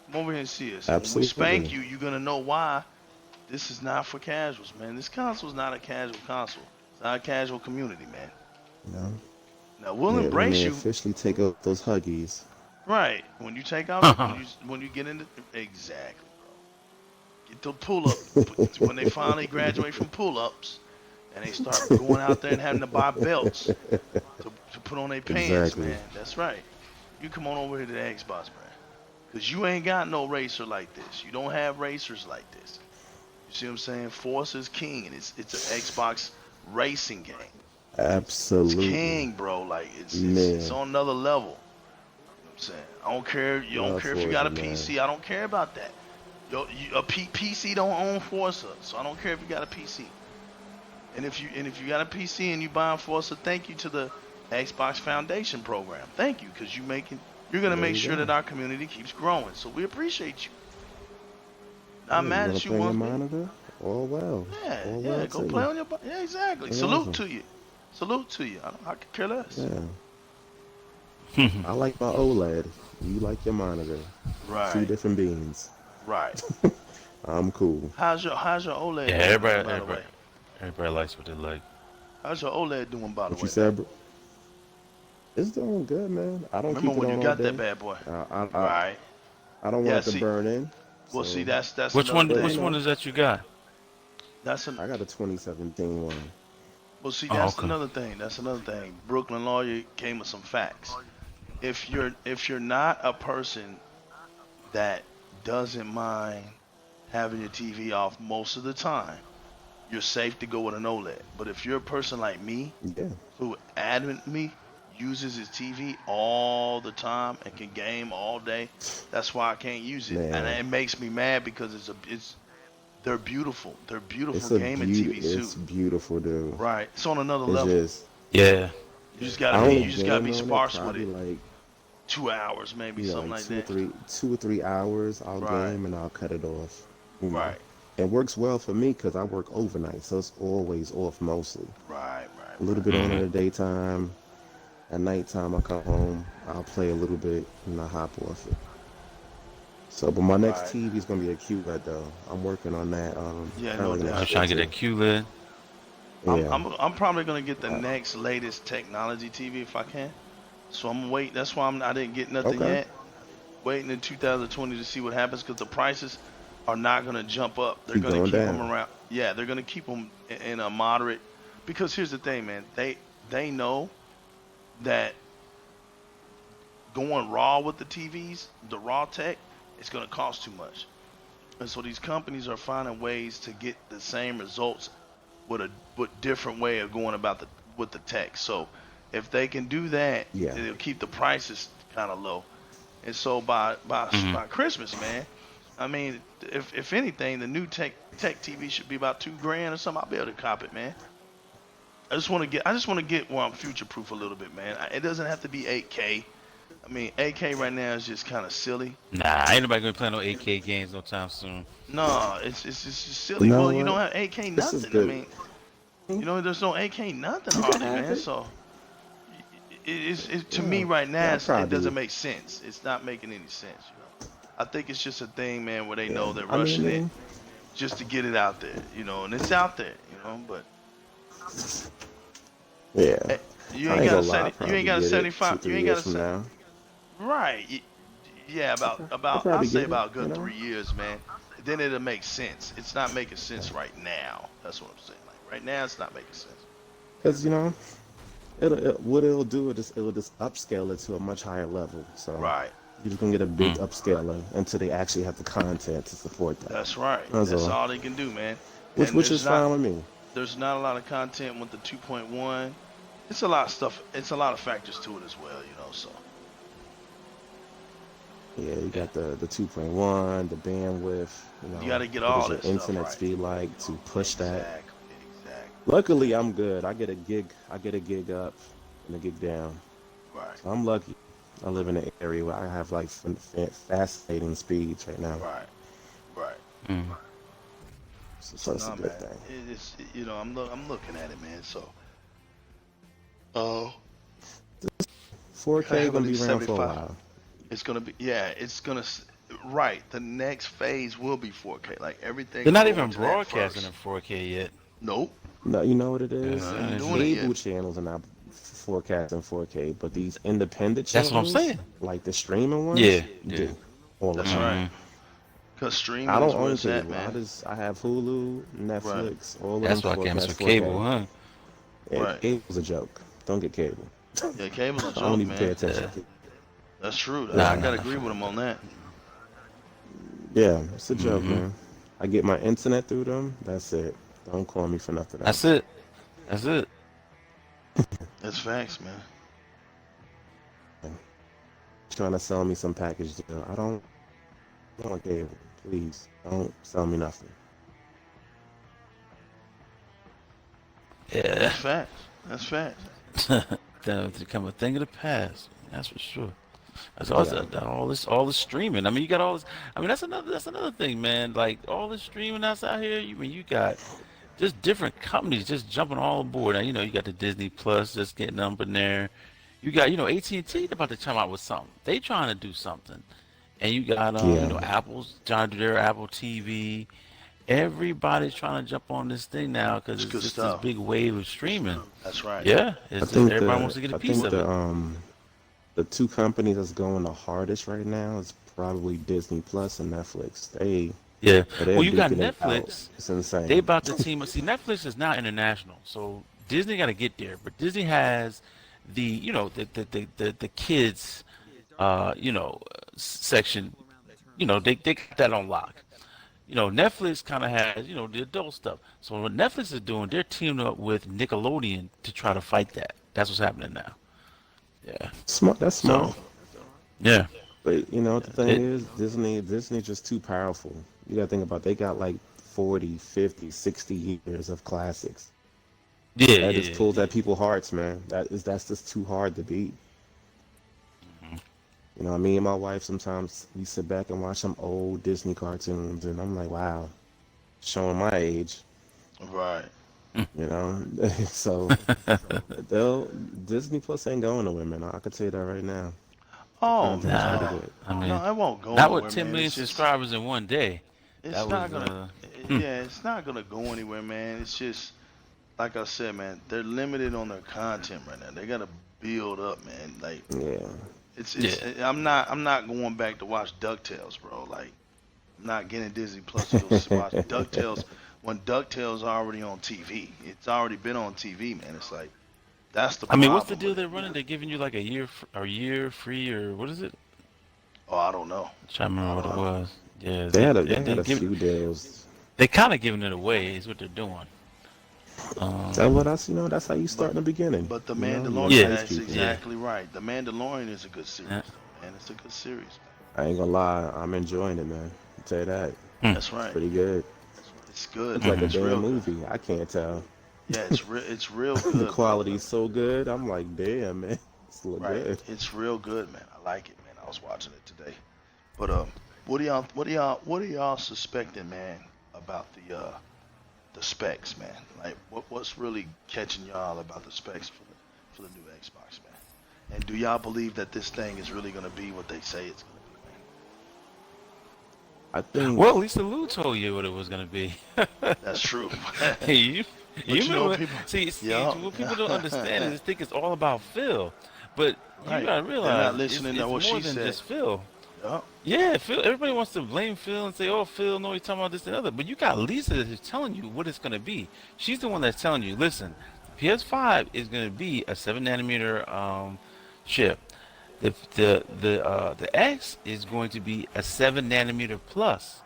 Come over here and see us. And when we Absolutely. spank you, you're gonna know why this is not for casuals, man. This console's not a casual console. It's not a casual community, man. No. Now we'll When embrace they you, officially take up those huggies. right? When you take out, when you get into exactly, bro. Get the pull up when they finally graduate from pull ups, and they start going out there and having to buy belts to put on their pants, Exactly. man. That's right. You come on over here to the Xbox, man. Because you ain't got no racer like this. You don't have racers like this. You see what I'm saying? Force is king, and it's an Xbox racing game. It's Absolutely. king, bro. Like, it's Man. on another level. You know what I'm saying? I don't care. You don't Love care if you got a Forza, man. PC. I don't care about that. PC don't own Forza, so I don't care if you got a PC. And if you got a PC and you buying Forza, thank you to the Xbox Foundation program. Thank you, because you're gonna There make you sure go. that our community keeps growing. So we appreciate you. Not Yeah, mad you wanna at you, play your one bit. monitor? Oh well. Yeah, Oh yeah. well Go too. play on your. Yeah, exactly. Yeah, Salute awesome. to you. Salute to you. I could care less. Yeah. I like my OLED. You like your monitor. Two Right. different beans. Right. I'm cool. How's your OLED Yeah, doing, everybody, by the way? everybody likes what they like. How's your OLED doing, by the What way, you man? said, bro? It's doing good, man. I don't Remember keep it when on you all got day. that bad boy? I Right. I don't Yeah. want it to See. burn in. Well, see, So, that's Which another one? but you thing. Which one know, is that you got? That's an. I got a 2017 one. Well, see, Oh, that's okay. another thing. That's another thing. Brooklyn Lawyer came with some facts. If you're not a person that doesn't mind having your TV off most of the time, you're safe to go with an OLED. But if you're a person like me, Yeah. who adamantly uses his TV all the time and can game all day, that's why I can't use it. And Man, it makes me mad because they're beautiful. They're beautiful it's a gaming TVs it's too. beautiful, dude. Right. It's on another It's level. just Yeah. I only You just gotta be game on it sparse with probably it. like 2 hours, maybe something like like that. 2 or 3 hours. I'll Right. game and I'll cut it off. You know, Right. it works well for me because I work overnight, so it's always off mostly. Right. A little Right. bit on in Hmm. the daytime. At nighttime, I come home. I'll play a little bit and I hop off it. So, but my next Right. TV is gonna be a QLED though. I'm working on that Yeah, no early I doubt. was next trying to year get too. that QLED. Yeah. I'm probably gonna get the Uh, next latest technology TV if I can. So I'm waiting. That's why I didn't get nothing Okay. yet. Waiting in 2020 to see what happens because the prices are not gonna jump up. They're Keep gonna going keep them down. around. Yeah, they're gonna keep them in a moderate. Because here's the thing, man. They know that going raw with the TVs, the raw tech, it's gonna cost too much. And so these companies are finding ways to get the same results with different way of going about with the tech. So if they can do that, Yeah. it'll keep the prices kind of low. And so by Hmm. by Christmas, man, I mean, if anything, the new tech TV should be about $2,000 or something. I'll be able to cop it, man. I just want to get where I'm future proof a little bit, man. It doesn't have to be 8K. I mean, 8K right now is just kind of silly. Nah, ain't nobody gonna play no 8K games no time soon. No, it's just silly. You know Well, you don't what? have 8K This is nothing. I good. mean, there's no 8K nothing You can hardly, have man. it. So to me Yeah. right now, Yeah, I it probably doesn't do. make sense. It's not making any sense. I think it's just a thing, man, where they Yeah. know they're I rushing it mean, just to get it out there, and it's out there, But yeah. eh, you I ain't ain't got a gonna lie. I'll 70, you probably ain't got a get it 75, you 2, 3 ain't got years a from now. right. Yeah, I'll I'll probably say get it. about a You good know. 3 years, man. Then it'll make sense. It's not making sense right now. That's what I'm saying. Like right now, it's not making sense. Because what it'll do is it'll just upscale it to a much higher level. So Right. you're just gonna get a big Mm. upscaler until they actually have the content to support that. That's right. That's That's all. all they can do, man. Which And is fine with me. there's not a lot of content with the 2.1. It's a lot of stuff. It's a lot of factors to it as well, So Yeah, you got the 2.1, the bandwidth. you got to get what all is your that stuff internet right. speed like to push that. Exactly. Luckily, I'm good. I get a gig up and a gig down. Right. So I'm lucky. I live in an area where I have like fascinating speeds right now. Right. Mm. So it's No, a good man. thing. It's I'm looking at it, man. So, oh, 4K gonna be Heavily around for a 75. while. it's gonna be right. The next phase will be 4K. Like everything. They're not going even to that broadcasting first. in 4K yet. Nope. No, you know what it is? Yeah, They're doing it Cable yet. channels are not forecasting 4K, but these independent That's channels, what I'm saying. like the streaming ones, Yeah, do. All of That's them. right. Cause I streaming don't is where own it's at, cable. man. I have Hulu, Right, Netflix, all of them That's why I came forecast with cable, 4K. huh? And right. cable's a joke. Don't get cable. Yeah, cable's a I don't joke, even pay man. attention. Yeah. That's true. Nah, I nah, gotta nah. agree with him on that. Yeah, it's a joke, Mm-hmm. man. I get my internet through them. That's it. Don't call me for nothing That's else. it. That's it. That's facts, man. Trying to sell me some package deal. I don't want cable. Please don't sell me nothing. Yeah. That's facts. That's facts. That'll become a thing of the past. That's for sure. That's Yeah, all this streaming. I mean, you got all this. I mean, that's another thing, man. Like all this streaming that's out here. You got just different companies just jumping all aboard. Now, you got the Disney Plus just getting up in there. You got, AT&T about to come out with something. They trying to do something. And you got, yeah. Apple's trying to do their Apple TV. Everybody's trying to jump on this thing now because It's it's good just stuff. this big wave of streaming. That's right. Yeah, I it's just think everybody wants to get a piece of it. the two companies that's going the hardest right now is probably Disney Plus and Netflix. Yeah. They're Well, you got duking it out. Netflix. It's insane. They about to team up. See, Netflix is now international, so Disney got to get there. But Disney has the kids, section. They got that on lock. Netflix kind of has the adult stuff. So what Netflix is doing, they're teaming up with Nickelodeon to try to fight that. That's what's happening now. Yeah. Smart. That's smart. So yeah, But the thing it, is, Disney just too powerful. You gotta think about they got like 40, 50, 60 years of classics. yeah, That yeah, just yeah, pulls yeah. at people's hearts, man. That's just too hard to beat. Mhm. Me and my wife sometimes we sit back and watch some old Disney cartoons, and I'm like, wow, showing my age, Right. you know. So they'll Disney Plus ain't going nowhere, man. I can tell you that right now. The Oh content's pretty Nah, good. I mean, no, it won't go not with nowhere, 10 man. million It's just subscribers in one day. it's That not was gonna. Yeah, it's not gonna go anywhere, man. It's just like I said, man. They're limited on their content right now. They gotta build up, man. Like Yeah. it's. yeah. I'm not going back to watch DuckTales, bro. Like I'm not getting Disney Plus to go watch DuckTales when DuckTales already on TV. It's already been on TV, man. It's like that's the I mean, what's the problem deal with they're it. running? They're giving you like a year free, or what is it? Oh, I don't know. I'm trying to I remember don't what it know. was. Yeah, They had they a give few deals. they kind of giving it away is what they're doing. That Um, what that's how you start in the beginning. But The You Mandalorian, yeah, entice that's people. yeah, exactly right. The Mandalorian is a good series, yeah. man. It's a good series. I ain't gonna lie, I'm enjoying it, man. I'll tell you that. Hmm. That's It's right. pretty good. It's good, It's like man. a Hmm. It's damn real good. movie. I can't tell. Yeah, it's real The good, bro. quality's so good. I'm like, damn, man. It's look Right. good. It's real good, man. I like it, man. I was watching it today. But what are y'all suspecting, man, about the specs, man? Like what's really catching y'all about the specs for the new Xbox, man? And do y'all believe that this thing is really gonna be what they say it's gonna I think Well, Lisa Lou told you what it was gonna be. be? That's true. Hey, you But you you know, remember? people, See, yeah, what people don't understand is they think it's all about Phil, but you right. gotta They're not realize listening to it's what more she than said. just Phil. Yeah, Yeah, Phil. Everybody wants to blame Phil and say, "Oh, Phil, no, he's talking about this and other." But you got Lisa who's telling you what it's gonna be. She's the one that's telling you, "Listen, PS5 is gonna be a 7 nanometer chip. The X is going to be a 7 nanometer plus."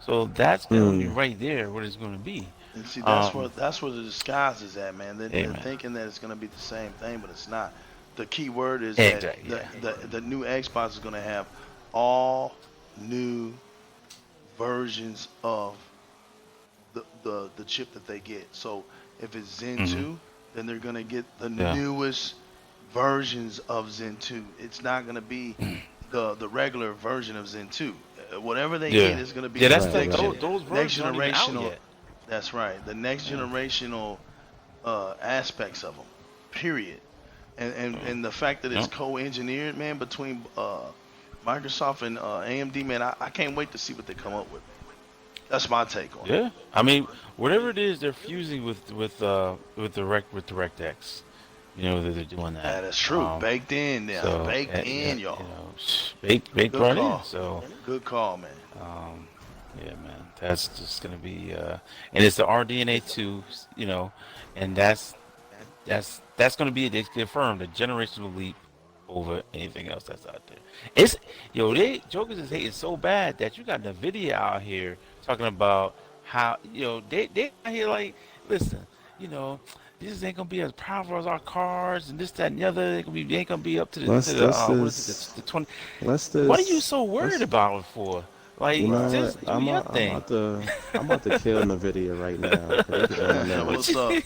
So that's telling you mm, right there what it's going to be. and see Um, that's where the disguise is at, man. They're Amen. thinking that it's gonna be the same thing, but it's not. The key word is that Exactly. Yeah. the new Xbox is gonna have all new versions of the chip that they get. So if it's Zen Hmm. 2, then they're gonna get the Yeah. newest versions of Zen 2. It's not gonna be the regular version of Zen 2. Whatever they Yeah. get is gonna be Yeah. the That's right, like next right. those next versions aren't even out generational. yet. That's right. The next Yeah. generational aspects of them. Period. Yeah. And the fact that it's Yep. co-engineered, man, between Microsoft and AMD, man, I can't wait to see what they come up with. That's my take on it. Yeah. I mean, whatever it is, they're fusing with DirectX. That they're doing that. That's true. Um, Baked in now. so Baked yeah, in, y'all. baked Good right in. call. So Good call, man. um, Yeah, man. That's just gonna be and it's the RDNA two, you know, and that's gonna be they confirmed a generational leap over anything else that's out there. It's they Jokers is hating so bad that you got the video out here talking about how they out here like, listen, you know, this ain't gonna be as powerful as our cars and this, that, and the other. They ain't gonna be up to Let's the let's what is it, just the 20. let's What are you just so worried let's about it for? you Like, know what? just do your thing. I'm about to kill Nvidia right now. 'Cause they get on my What's nerves. up?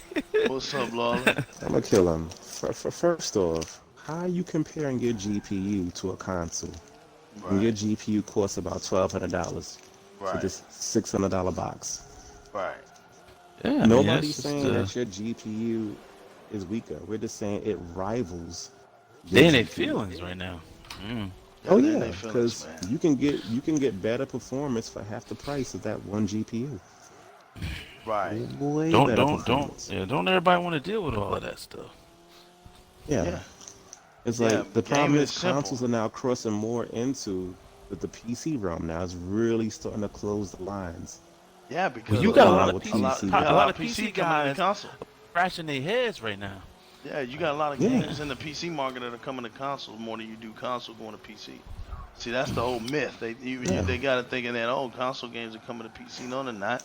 What's up, Lawler? I'm gonna kill them. First off, how are you comparing your GPU to a console? When your Right, GPU costs about $1,200 for right, this $600 box. right. Yeah, I mean, Nobody's that's just saying that your GPU is weaker. We're just saying it rivals your they in their GPU. feelings right now. Mm. Oh Yeah, they in yeah, their feelings, because man. you can get better performance for half the price of that one GPU. Right. Way Don't better don't don't performance. yeah, don't everybody want to deal with all of that stuff. Yeah, Yeah. it's Yeah. like the problem Gaming is is simple. consoles are now crossing more into the PC realm now. It's really starting to close the lines Yeah, Well, because you with got a a lot lot of with a lot, PC you got a a lot lot gaming. of of PC PC coming in the guys console. scratching their heads right now. Yeah, you got a lot of Yeah, gamers in the PC market that are coming to console more than you do console going to PC. See, that's the whole myth. yeah. They got to thinking that console games are coming to PC. No, they're not.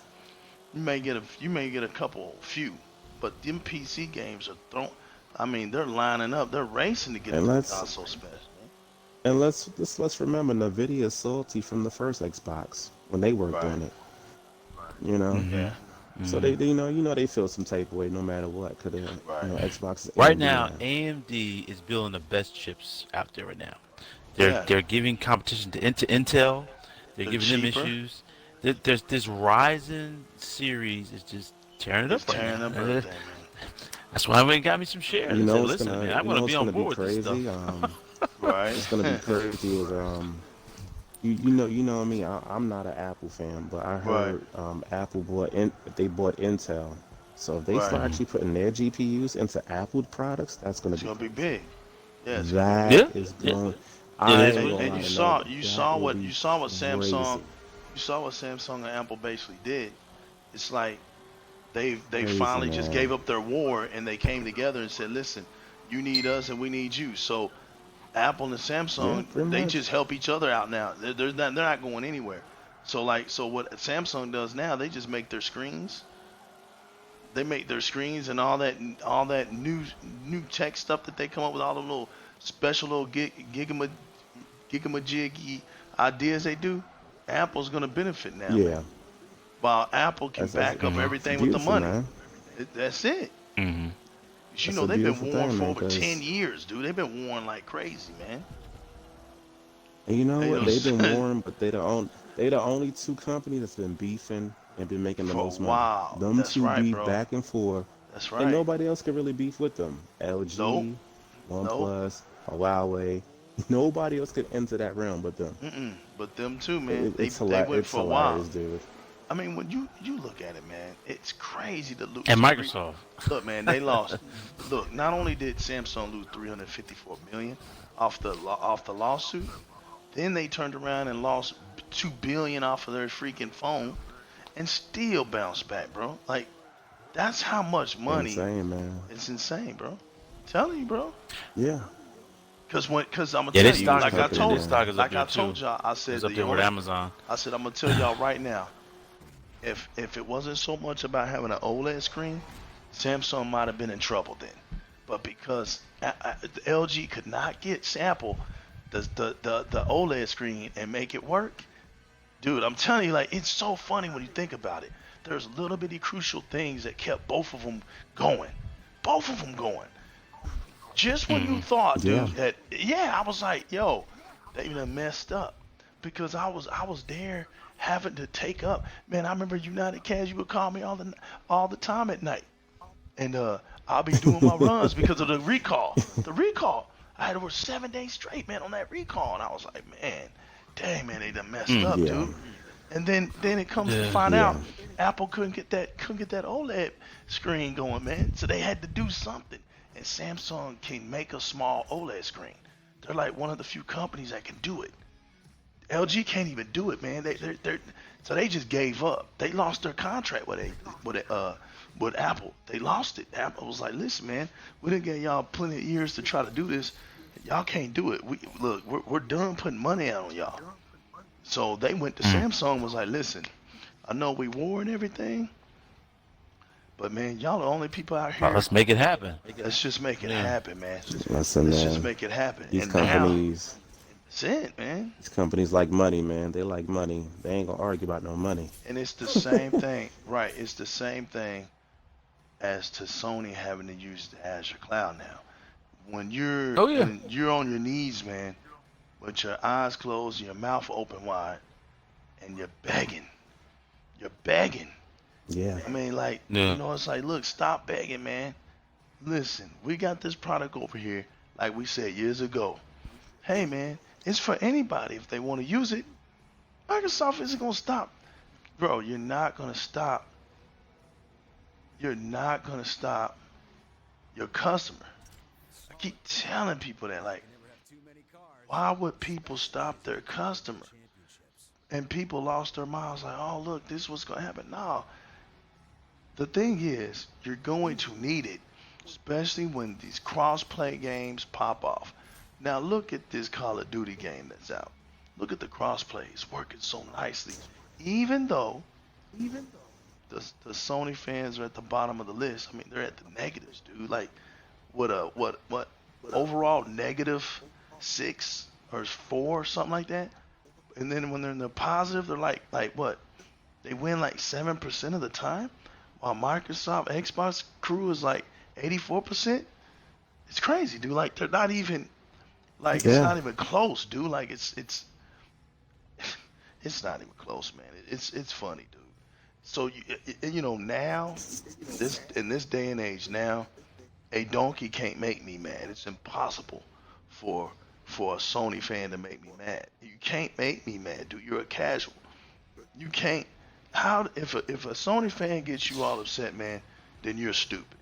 You may get a couple, few, but them PC games are thrown. I mean, they're lining up. They're racing to get And into the let's console space. and let's remember Nvidia is salty from the first Xbox when they worked Right. on it. You know, Hmm. Yeah. so Hmm. they they feel some type of way no matter what. Cause Right. Xbox is Right AMD now, now. AMD is building the best chips out there right now. Yeah. They're giving competition to Intel. They're They're giving them cheaper. issues. There's this Ryzen series is just tearing it It's up right tearing now. up everything, man. That's why I went and got me some shares. I said, listen, man, I'm You gonna know be what's on gonna be board with this stuff. crazy. Right. What's gonna be crazy is you know me. I'm not an Apple fan, but I Right. heard Apple they bought Intel. So if they Right. start actually putting their GPUs into Apple products, that's gonna It's be gonna be crazy. big. Yeah, it's gonna be big. That Yeah, is yeah, going. it I is ain't what And, it gonna and lie is. no, but you that saw will what be Samsung crazy, and Apple basically did. It's like they crazy finally just man. gave up their war and they came together and said, listen, you need us and we need you. So Apple and Yeah, Samsung, pretty they much. just help each other out now. They're not going anywhere. So what Samsung does now, they just make their screens. They make their screens and all that new tech stuff that they come up with, all the little special little gigamajiggy ideas they do. Apple's gonna benefit now, man. Yeah, While Apple can back up it's everything with the beautiful, money. man. That's it. Hmm. 'Cause you That's know a they've been beautiful warned thing, for man. over 10 Because years, dude. They've been warned like crazy, man. and you know They what? don't They've been warned, but they the only two companies that's been beefing and been making the for a most money. while. Them That's two right, beef bro. back and forth, That's and right. nobody else can really beef with them. Nope. LG, Nope. OnePlus, Huawei. Nobody else could enter that realm but them. But them too, man. They went It's for a while. hilarious, dude. I mean, when you look at it, man, it's crazy to lose. And Microsoft. Look, man, they lost. Look, not only did Samsung lose 354 million off the lawsuit, then they turned around and lost 2 billion off of their freaking phone, and still bounced back, bro. Like that's how much money. Insane, man. It's insane, bro. I'm telling you, bro. Yeah, Cause I'm gonna Yeah, tell this you, stock huge is like I up there. company, told, This stock man. is up like I there too. told y'all, I said It's up the there with only. Amazon. I said I'm gonna tell y'all right now. If it wasn't so much about having an OLED screen, Samsung might have been in trouble then. But because the LG could not get sample the OLED screen and make it work, dude, I'm telling you, like it's so funny when you think about it. There's little bitty crucial things that kept both of them going, both of them going. Just when you thought, yeah. dude, that yeah, I was like, yo, they done messed up because I was there having to take up. Man, I remember UnitedKazz, you would call me all the time at night, and I'll be doing my runs because of the recall. The recall, I had to work 7 days straight, man, on that recall, and I was like, man, dang, man, they done messed up, Yeah, dude. And then it comes to Yeah. find yeah. out Apple couldn't get that OLED screen going, man. So they had to do something. And Samsung can make a small OLED screen. They're like one of the few companies that can do it. LG can't even do it, man. So they just gave up. They lost their contract with Apple. They lost it. Apple was like, listen, man, we didn't get y'all plenty of years to try to do this. Y'all can't do it. We're done putting money out on y'all. So they went to Samsung. Was like, listen, I know we war and everything, but man, y'all the only people out here. Let's make it happen. Let's just make it happen, man. Listen, Let's man, just make it happen. these And companies, that's it, man. these companies like money, man. They like money. They ain't gonna argue about no money. And it's the same thing, right? It's the same thing as to Sony having to use the Azure cloud now. When you're you're on your knees, man, with your eyes closed, your mouth open wide, and you're begging. You're begging. Yeah. I mean, like, you know, it's like, look, stop begging, man. Listen, we got this product over here, like we said years ago. Hey, man, it's for anybody if they want to use it. Microsoft isn't going to stop. Bro, you're not going to stop. You're not going to stop your customer. I keep telling people that, like, why would people stop their customer? And people lost their minds, like, oh, look, this is what's going to happen. No. The thing is, you're going to need it, especially when these cross-play games pop off. Now, look at this Call of Duty game that's out. Look at the cross-play. It's working so nicely. Even though the Sony fans are at the bottom of the list. I mean, they're at the negatives, dude. Like, what overall -6 or 4 or something like that. And then when they're in the positive, they're like what? They win like 7% of the time, while Microsoft Xbox crew is like 84%. It's crazy, dude. Like, they're not even like it's not even close, dude. Like it's it's not even close, man. It's funny, dude. So you know, now in this day and age, now a donkey can't make me mad. It's impossible for a Sony fan to make me mad. You can't make me mad, dude. You're a casual. You can't. How if a Sony fan gets you all upset, man, then you're stupid.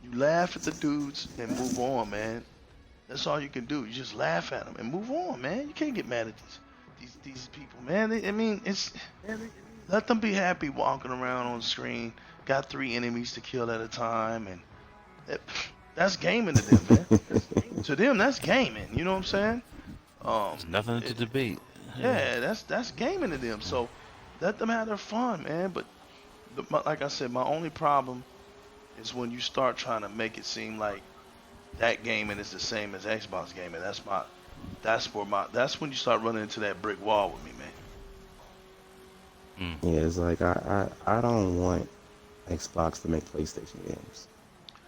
You laugh at the dudes and move on, man. That's all you can do. You just laugh at them and move on, man. You can't get mad at these people, man. Let them be happy walking around on the screen. Got 3 enemies to kill at a time, and that's gaming to them, man. To them, that's gaming. You know what I'm saying? There's nothing to debate. Yeah, that's gaming to them. So let them have their fun, man. But like I said, my only problem is when you start trying to make it seem like that gaming is the same as Xbox gaming. That's when you start running into that brick wall with me, man. Yeah, it's like I don't want Xbox to make PlayStation games.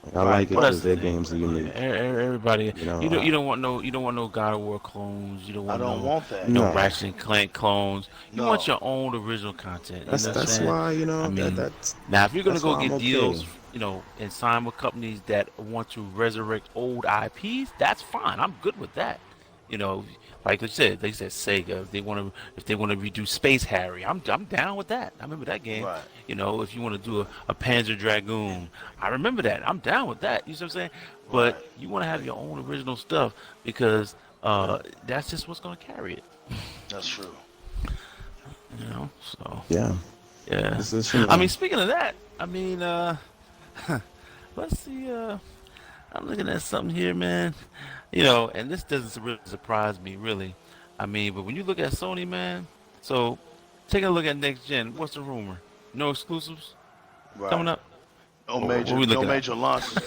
Like, I like it because their games are unique. Everybody, you know, you don't want no God of War clones. You don't want want that. No Ratchet and Clank clones. You want your own original content. That's why, you know. I mean, that's now if you're gonna go get okay. deals, you know, and sign with companies that want to resurrect old IPs, that's fine. I'm good with that. You know, like they said Sega. If they want to redo Space Harry, I'm down with that. I remember that game. Right. You know, if you want to do a Panzer Dragoon, I remember that. I'm down with that. You see what I'm saying? But you want to have your own original stuff because that's just what's going to carry it. That's true. You know, so yeah. I mean, speaking of that, I mean, let's see. I'm looking at something here, man. You know, and this doesn't really surprise me, really. I mean, but when you look at Sony, man, so taking a look at next gen, what's the rumor? No exclusives coming up? No major launches.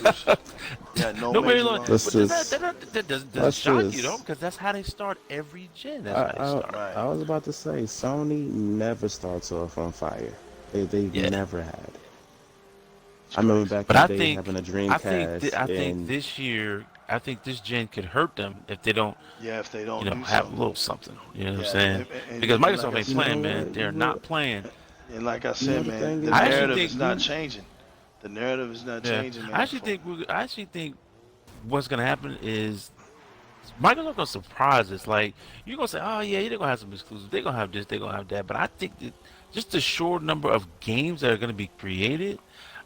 Yeah, no major launches. That doesn't shock you, though, because that's how they start every gen. That's how they start. I was about to say, Sony never starts off on fire. They never had. I remember back in the day having a Dreamcast. I think this year, I think this gen could hurt them if they don't. Yeah, if they don't, you know, have a little something. You know what I'm saying? Because Microsoft ain't playing, man. They're not playing. And like I said, man, the narrative is not changing. The narrative is not changing, man. I actually think what's gonna happen is Microsoft gonna surprise us. Like, you're gonna say, oh yeah, they're gonna have some exclusives. They're gonna have this. They're gonna have that. But I think that just the sheer number of games that are gonna be created,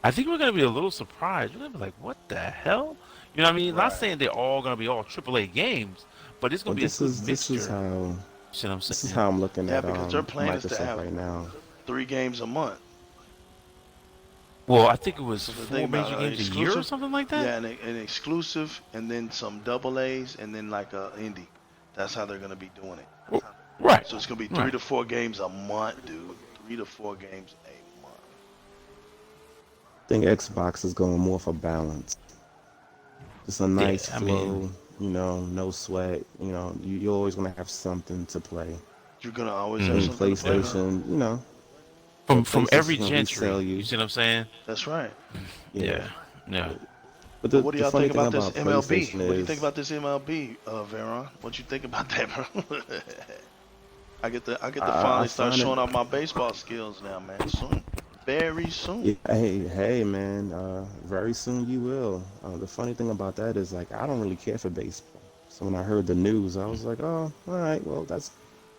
I think we're gonna be a little surprised. We're gonna be like, what the hell? You know what I mean? Not saying they're all gonna be all AAA games, but it's gonna be a good mixture. See what I'm This is saying? how I'm looking Yeah, at because their plan is to Microsoft have right now. 3 games a month. Well, I think it was So the 4 thing about major games a year or exclusive, something like that. yeah, an exclusive, and then some double A's, and then like a indie. That's how they're gonna be doing it. Well, right, So it's gonna be 3 right. to 4 games a month, dude. 3 to 4 games a month. I think Xbox is going more for balance. Just a Yeah, nice I mean, flow, no sweat. You're always gonna have something to play. You're gonna always have mhm. And something to play, man. PlayStation, yeah, From every PlayStation's gonna gentry. resell You you. see what I'm saying? That's right. Yeah. Yeah, yeah. But But the what do the y'all funny think thing about this about MLB? PlayStation What do you think is about this MLB, Veron? What you think about that, bro? I get to I finally start find it. showing off my baseball skills now, man. Soon, very soon. Yeah, hey, man. Very soon you will. The funny thing about that is like I don't really care for baseball. So when I heard the news, I was like, oh, all right, well that's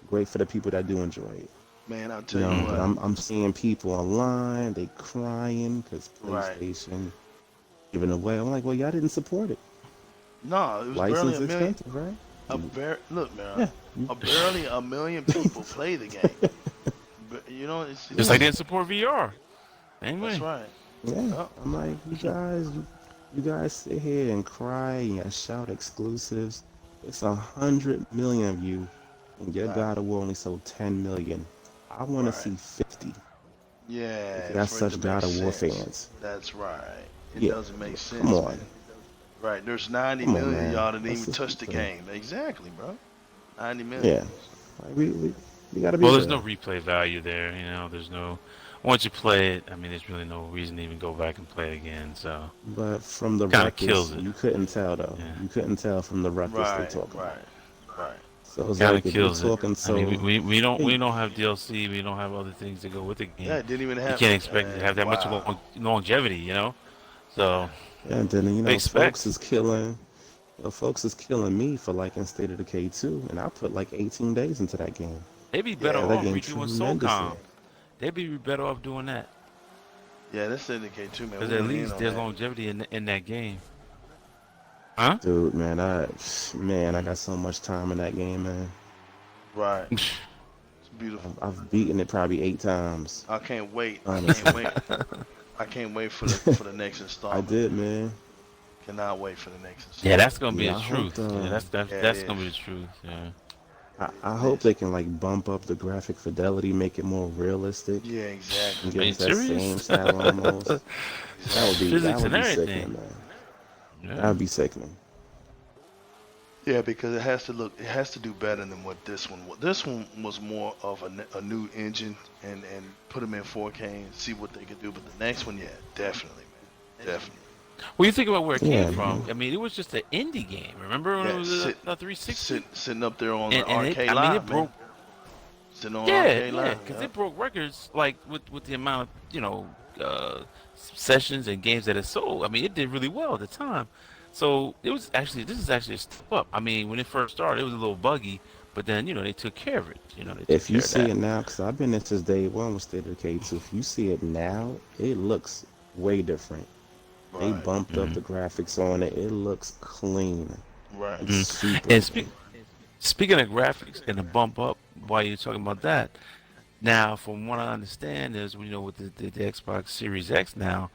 great for the people that do enjoy it. Man, I'll tell you But what. I'm seeing people online, they crying because Right. PlayStation giving away. I'm like, well, y'all didn't support it. No, it was barely License a million. expensive, right? Look, man. Yeah. Barely a million people play the game. But, it's Just like they Yeah. didn't support VR. that's Anyway, right. Yeah. Oh, I'm like, you guys sit here and cry and you shout exclusives. It's 100 million of you, and your right. God of War only sold 10 million. I want to Right. see 50. If you Yeah, got for it to such make God of War sense. fans. That's right. It Yeah. doesn't make Come sense, man. on. Right. There's 90 Come on, million of man. y'all that didn't Let's even just touch keep the playing. game. Exactly, bro. 90 million. Yeah. Like, we got to be well, there's no real. replay value there. There's no. Once you play it, I mean, there's really no reason to even go back and play it again. So, But from the kind of records, kills it. you couldn't tell, though. Yeah, You couldn't tell from the records they Right, talk about. right, right. So it's kind of like if you're kills it. talking I mean, so, we hey, don't have DLC. We don't have other things to go with the Yeah, game. it didn't even You have. can't expect to have that much Wow. longevity. So and then they folks expect. is killing. Folks is killing me for liking State of Decay 2, and I put like 18 days into that game. They'd be better Yeah, Yeah, that off game redoing tremendously. SOCOM. They'd be better off doing that yeah. That's indicate too, man. because We at went in least on there's that. longevity in that game. Huh? Dude, I got so much time in that game, man. Right. It's beautiful. I've beaten it probably 8 times, I can't wait. I honestly. can't wait. I can't wait for the next I installment. did, man. Cannot wait for the next Yeah, installment. that's gonna be Yeah, the I hope truth. Yeah, Yeah, it that's gonna be the is. truth. Yeah. I It hope is. they can like bump up the graphic fidelity, make it more realistic, Yeah, and exactly. Are give you us that same serious? style almost. Exactly. That Physics would and be sickening, everything. man. That Yeah. would be sickening. Yeah, because it has to look. It has to do better than what this one was. This one was more of a new engine and put them in 4K and see what they could do. But the next one, yeah, definitely, man, definitely. Well, you think about where it came Yeah, from. man. I mean, it was just an indie game. Remember when it Yeah, was a 360? sitting up there on the And arcade I mean, it live, man. broke. Sitting on Yeah, arcade yeah, live. because Yeah. it broke records like with the amount of sessions and games that it sold. I mean, it did really well at the time. So this is actually a step up. I mean, when it first started, it was a little buggy, but then they took care of it. They took If you care of see that. it now, because I've been in since day one with State of Decay 2, if you see it now, it looks way different. They Right. bumped up Hmm. the graphics on it. It looks clean. Right. Like Hmm. super And clean. speaking of graphics and the bump up, while you're talking about that, now from what I understand is with the Xbox Series X now,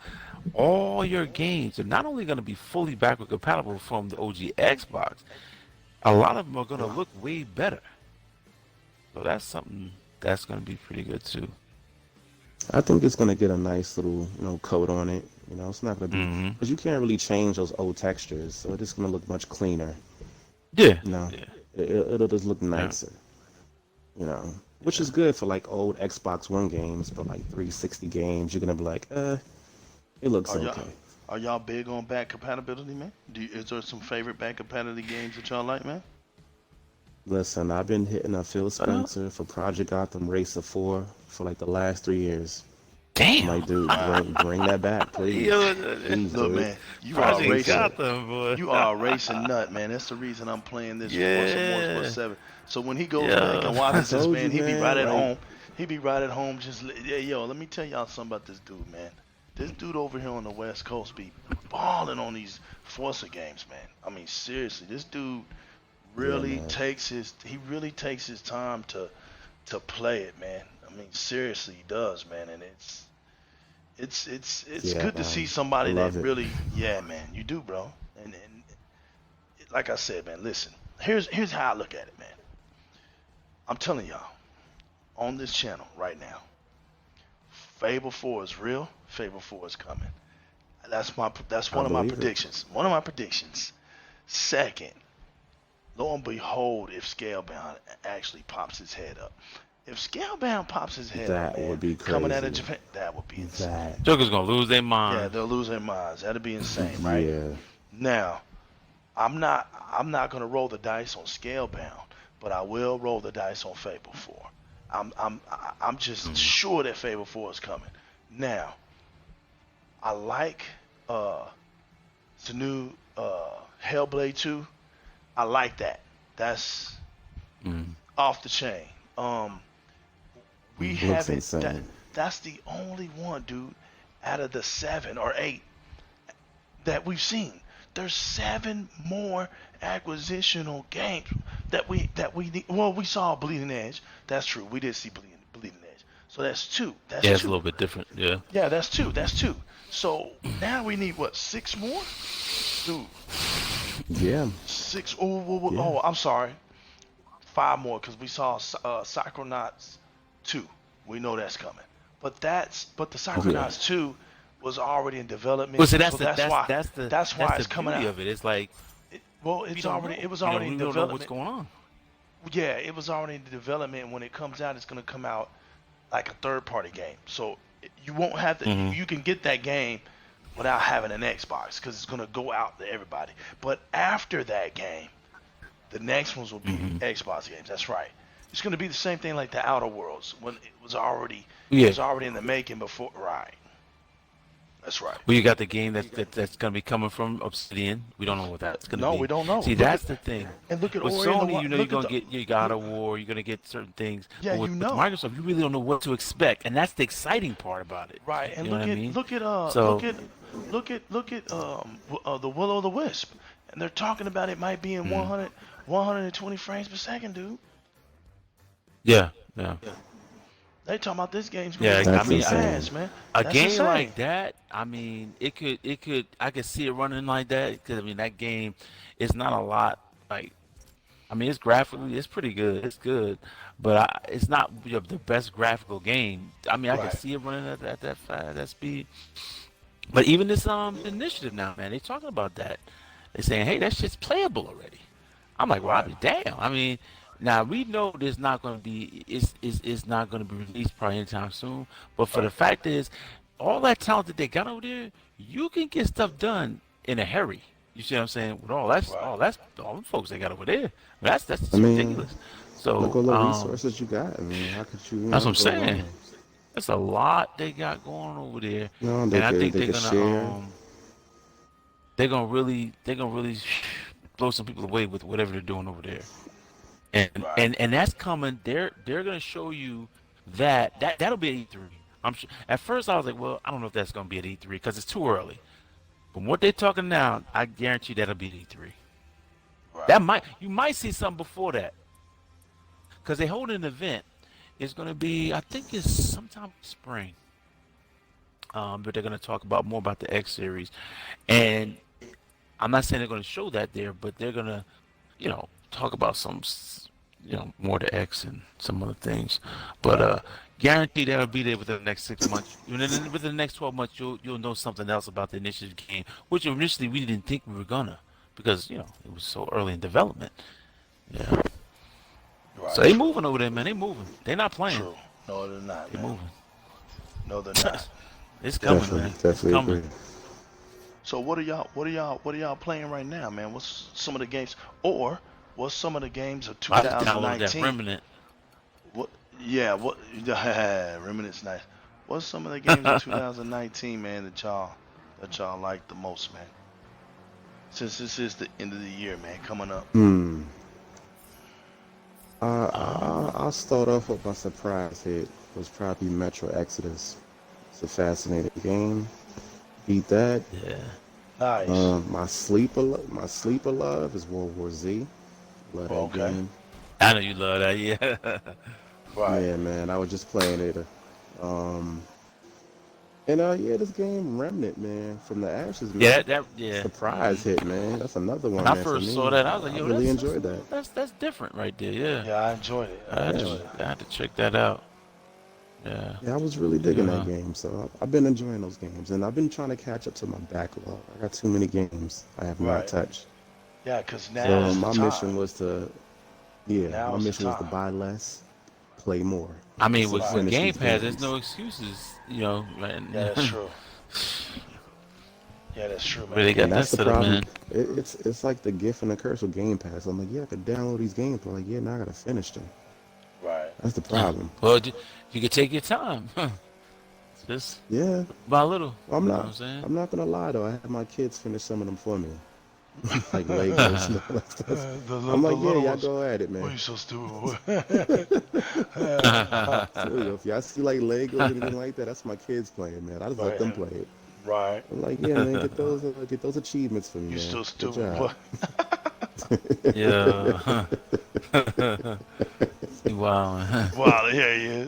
all your games are not only going to be fully backward compatible from the OG Xbox, a lot of them are going to look way better. So that's something that's going to be pretty good too. I think it's gonna get a nice little, coat on it. It's not gonna be Hmm. because you can't really change those old textures, so it's gonna look much cleaner. Yeah, You know, yeah, it'll just look yeah. nicer. Which is good for like old Xbox One games, but like 360 games, you're gonna be like, it looks Are y'all okay. are y'all big on back compatibility, man? Is there some favorite back compatibility games that y'all like, man? Listen, I've been hitting a Phil Uh, Spencer for Project Gotham Racer 4 for like the last 3 years. I'm damn. like, dude, Wow. bring that back, please. Yo, Please Look, do it. man, you are a Project racing. Gotham, boy. You are a racing nut, man. That's the reason I'm playing this Forza Motorsport Yeah, 7. So when he goes back yeah. and I watches this, told you, man, he be right man. at Like, home. He be right at home. Yeah, yo, let me tell y'all something about this dude, man. This dude over here on the West Coast be balling on these Forza games, man. I mean, seriously, this dude Yeah, really man. takes his time to play it, man. I mean, seriously, he does, man, and it's Yeah, good to see I somebody that love it. really, yeah, man, you do, bro. And like I said, man, listen, here's how I look at it, man. I'm telling y'all on this channel right now, Fable 4 is real. Fable 4 is coming. That's I one of my believe it. predictions. One of my predictions. Second, lo and behold, if Scalebound actually pops his head up. If Scalebound pops his head up, That man, would be coming out of crazy. Japan, that would be insane. That. Joker's gonna lose their Yeah, mind. they'll lose their minds. That'd be insane, right? Yeah. Now, I'm not gonna roll the dice on Scalebound, but I will roll the dice on Fable 4. I'm just sure that Fable 4 is coming. Now, I like the new Hellblade 2. I like that. That's off the chain. We Looks haven't insane. that's the only one, dude, out of the 7 or 8 that we've seen. There's 7 more acquisitional games that we need. Well, we saw Bleeding Edge. That's true. We did see Bleeding Edge. So that's 2. That's Yeah, it's a 2. little bit different. Yeah. Yeah, that's 2. That's 2. So now we need what? 6 more? Dude, Yeah. 6. Oh, Yeah. oh, I'm sorry. 5 more because we saw Psychonauts 2. We know that's coming. But the Psychonauts 2 was already in development. Well, see, so that's why it's the coming beauty out. of it. It's like It we don't know. it was You know, already we in don't know what's development. going on. Yeah, it was already in development. When it comes out, it's gonna come out like a third-party game. So you won't have to. You can get that game without having an Xbox because it's gonna go out to everybody. But after that game, the next ones will be Xbox games. That's right. It's gonna be the same thing like the Outer Worlds when it was already in the making before. Right. That's right. Well, you got the game that's going to be coming from Obsidian. We don't know what that's going to be. No, we don't know. See, Look that's at- the thing. And look at With Ori and the Sony, you know, you're look going at to get your God of War. You're going to get certain things. Yeah, but with Microsoft, you really don't know what to expect, and that's the exciting part about it. Right, and You know look what I at mean? look at So- look at the Will o' the Wisp, and they're talking about it might be in 120 frames per second, dude. Yeah. They talking about this game's Yeah, going to That's be insane. fast, man. A That's game insane. like that, I mean, I could see it running like that because I mean that game is not a lot. Like, I mean, it's graphically, it's pretty good. It's good, but it's not the best graphical game. I mean, I Right. can see it running at that fast, that speed. But even this initiative now, man, they talking about that. They're saying, hey, that shit's playable already. I'm like, well, I'll be damn. I mean, now we know there's not going to be it's not going to be released probably anytime soon. But for the fact is, all that talent that they got over there, you can get stuff done in a hurry. You see what I'm saying? With all the folks they got over there. That's just I mean, ridiculous. So Look at the resources you got. I mean, how could you? that's what I'm go saying. wrong? That's a lot they got going over there, No, and I think they they're could gonna share. they're gonna really blow some people away with whatever they're doing over there. And Right. and that's coming. They're gonna show you that'll be at E3. I'm sure. At first I was like, well, I don't know if that's gonna be at E3 because it's too early. But what they're talking now, I guarantee that'll be at E3. Right. You might see something before that because they hold an event. It's gonna be, I think it's sometime spring. But they're gonna talk about more about the X series, and I'm not saying they're gonna show that there, but they're gonna, talk about some, more to X and some other things. But guarantee that'll be there within the next 6 months. Within the next 12 months, you'll know something else about the initiative game, which initially we didn't think we were gonna, because it was so early in development. Yeah. Right. So they moving over there, man. They moving. They're not playing. True. No, they're not. They Man. moving. No, they're not. It's coming, Definitely, man. It's definitely coming. agree. So what are y'all playing right now, man? What's some of the games, or what's some of the games of I just downloaded that 2019? Remnant. What? Yeah. What? Remnant's nice. What's some of the games of 2019, man, that y'all like the most, man? Since this is the end of the year, man, coming up. I'll start off with my surprise hit. Was probably Metro Exodus. It's a fascinating game. Beat that. Yeah. Nice. My sleeper love is World War Z. Love Oh, that okay. game. I know you love that. Yeah. Right. Yeah, man. I was just playing it. Um, yeah, this game Remnant, man, from the Ashes, Yeah. man. Yeah. Surprise hit, man. That's another When one, I man. For first saw me, that, I was like, I "Yo, really that's enjoyed that. that's different right there." Yeah. Yeah, I enjoyed it. I Yeah. enjoyed it. I had to check that out. Yeah. Yeah, I was really digging that Yeah. game, so I've been enjoying those games, and I've been trying to catch up to my backlog. I got too many games I have not Right. touched. Yeah, because now So is the my time. mission was to, yeah, Now my is the mission was to time. buy less, play more, I mean, so with finish Game these Pass, there's games. no excuses. You know, right? Yeah, that's true. Yeah, that's true, man. Really got And that that's the set up, problem. man. It's like the gift and the curse with Game Pass. I'm like, yeah, I could download these games, but like, yeah, now I gotta finish them. Right. That's the problem. Well, you can take your time. Just Yeah, by little. well, You know what I'm saying? I'm not gonna lie though. I had my kids finish some of them for me, like Legos and all that stuff. I'm like, yeah, y'all go at it, Why man. you so stupid? So, if y'all see like Legos or anything like that, that's my kids playing, man. I just let them play it. Right. I'm like, yeah, man, get those achievements for me, You man. still Good stupid. job. Boy. Yeah. Wow. Wow, yeah, yeah.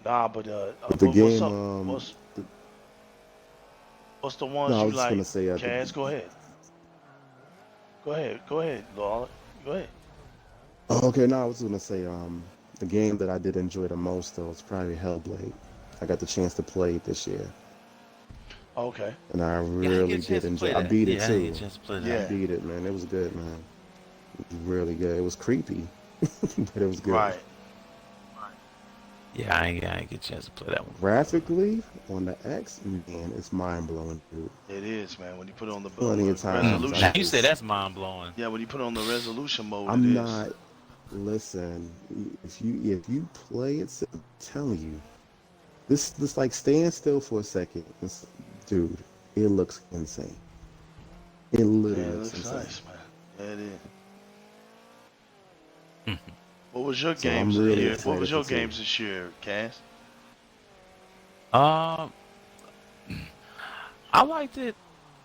Nah, but The but what's game, up? What's the ones no, I you was just like? gonna say, Kaz, go ahead. Go ahead, Lord. Go ahead. oh, okay, no, I was gonna say, the game that I did enjoy the most though was probably Hellblade. I got the chance to play it this year, Okay. and I Yeah, I didn't really get a chance did to enjoy. play I that. beat it Yeah, I didn't too. get a chance to play that. Yeah. I beat it, man. It was good, man. It was really good. It was creepy, but it was good. Right. Yeah, I ain't get a chance to play that one. Graphically on the X, man, it's mind blowing, dude. It is, man. When you put it on the Plenty of times resolution. Now you say that's mind blowing. Yeah, when you put it on the resolution mode, I'm it is. not. Listen, if you play it, I'm telling you, this like stand still for a second, dude. It looks insane. It Yeah, literally it looks looks insane. nice, man. Yeah, it is. What was your So I'm games really this year? What excited was your to see. games this year, Cass? I liked it.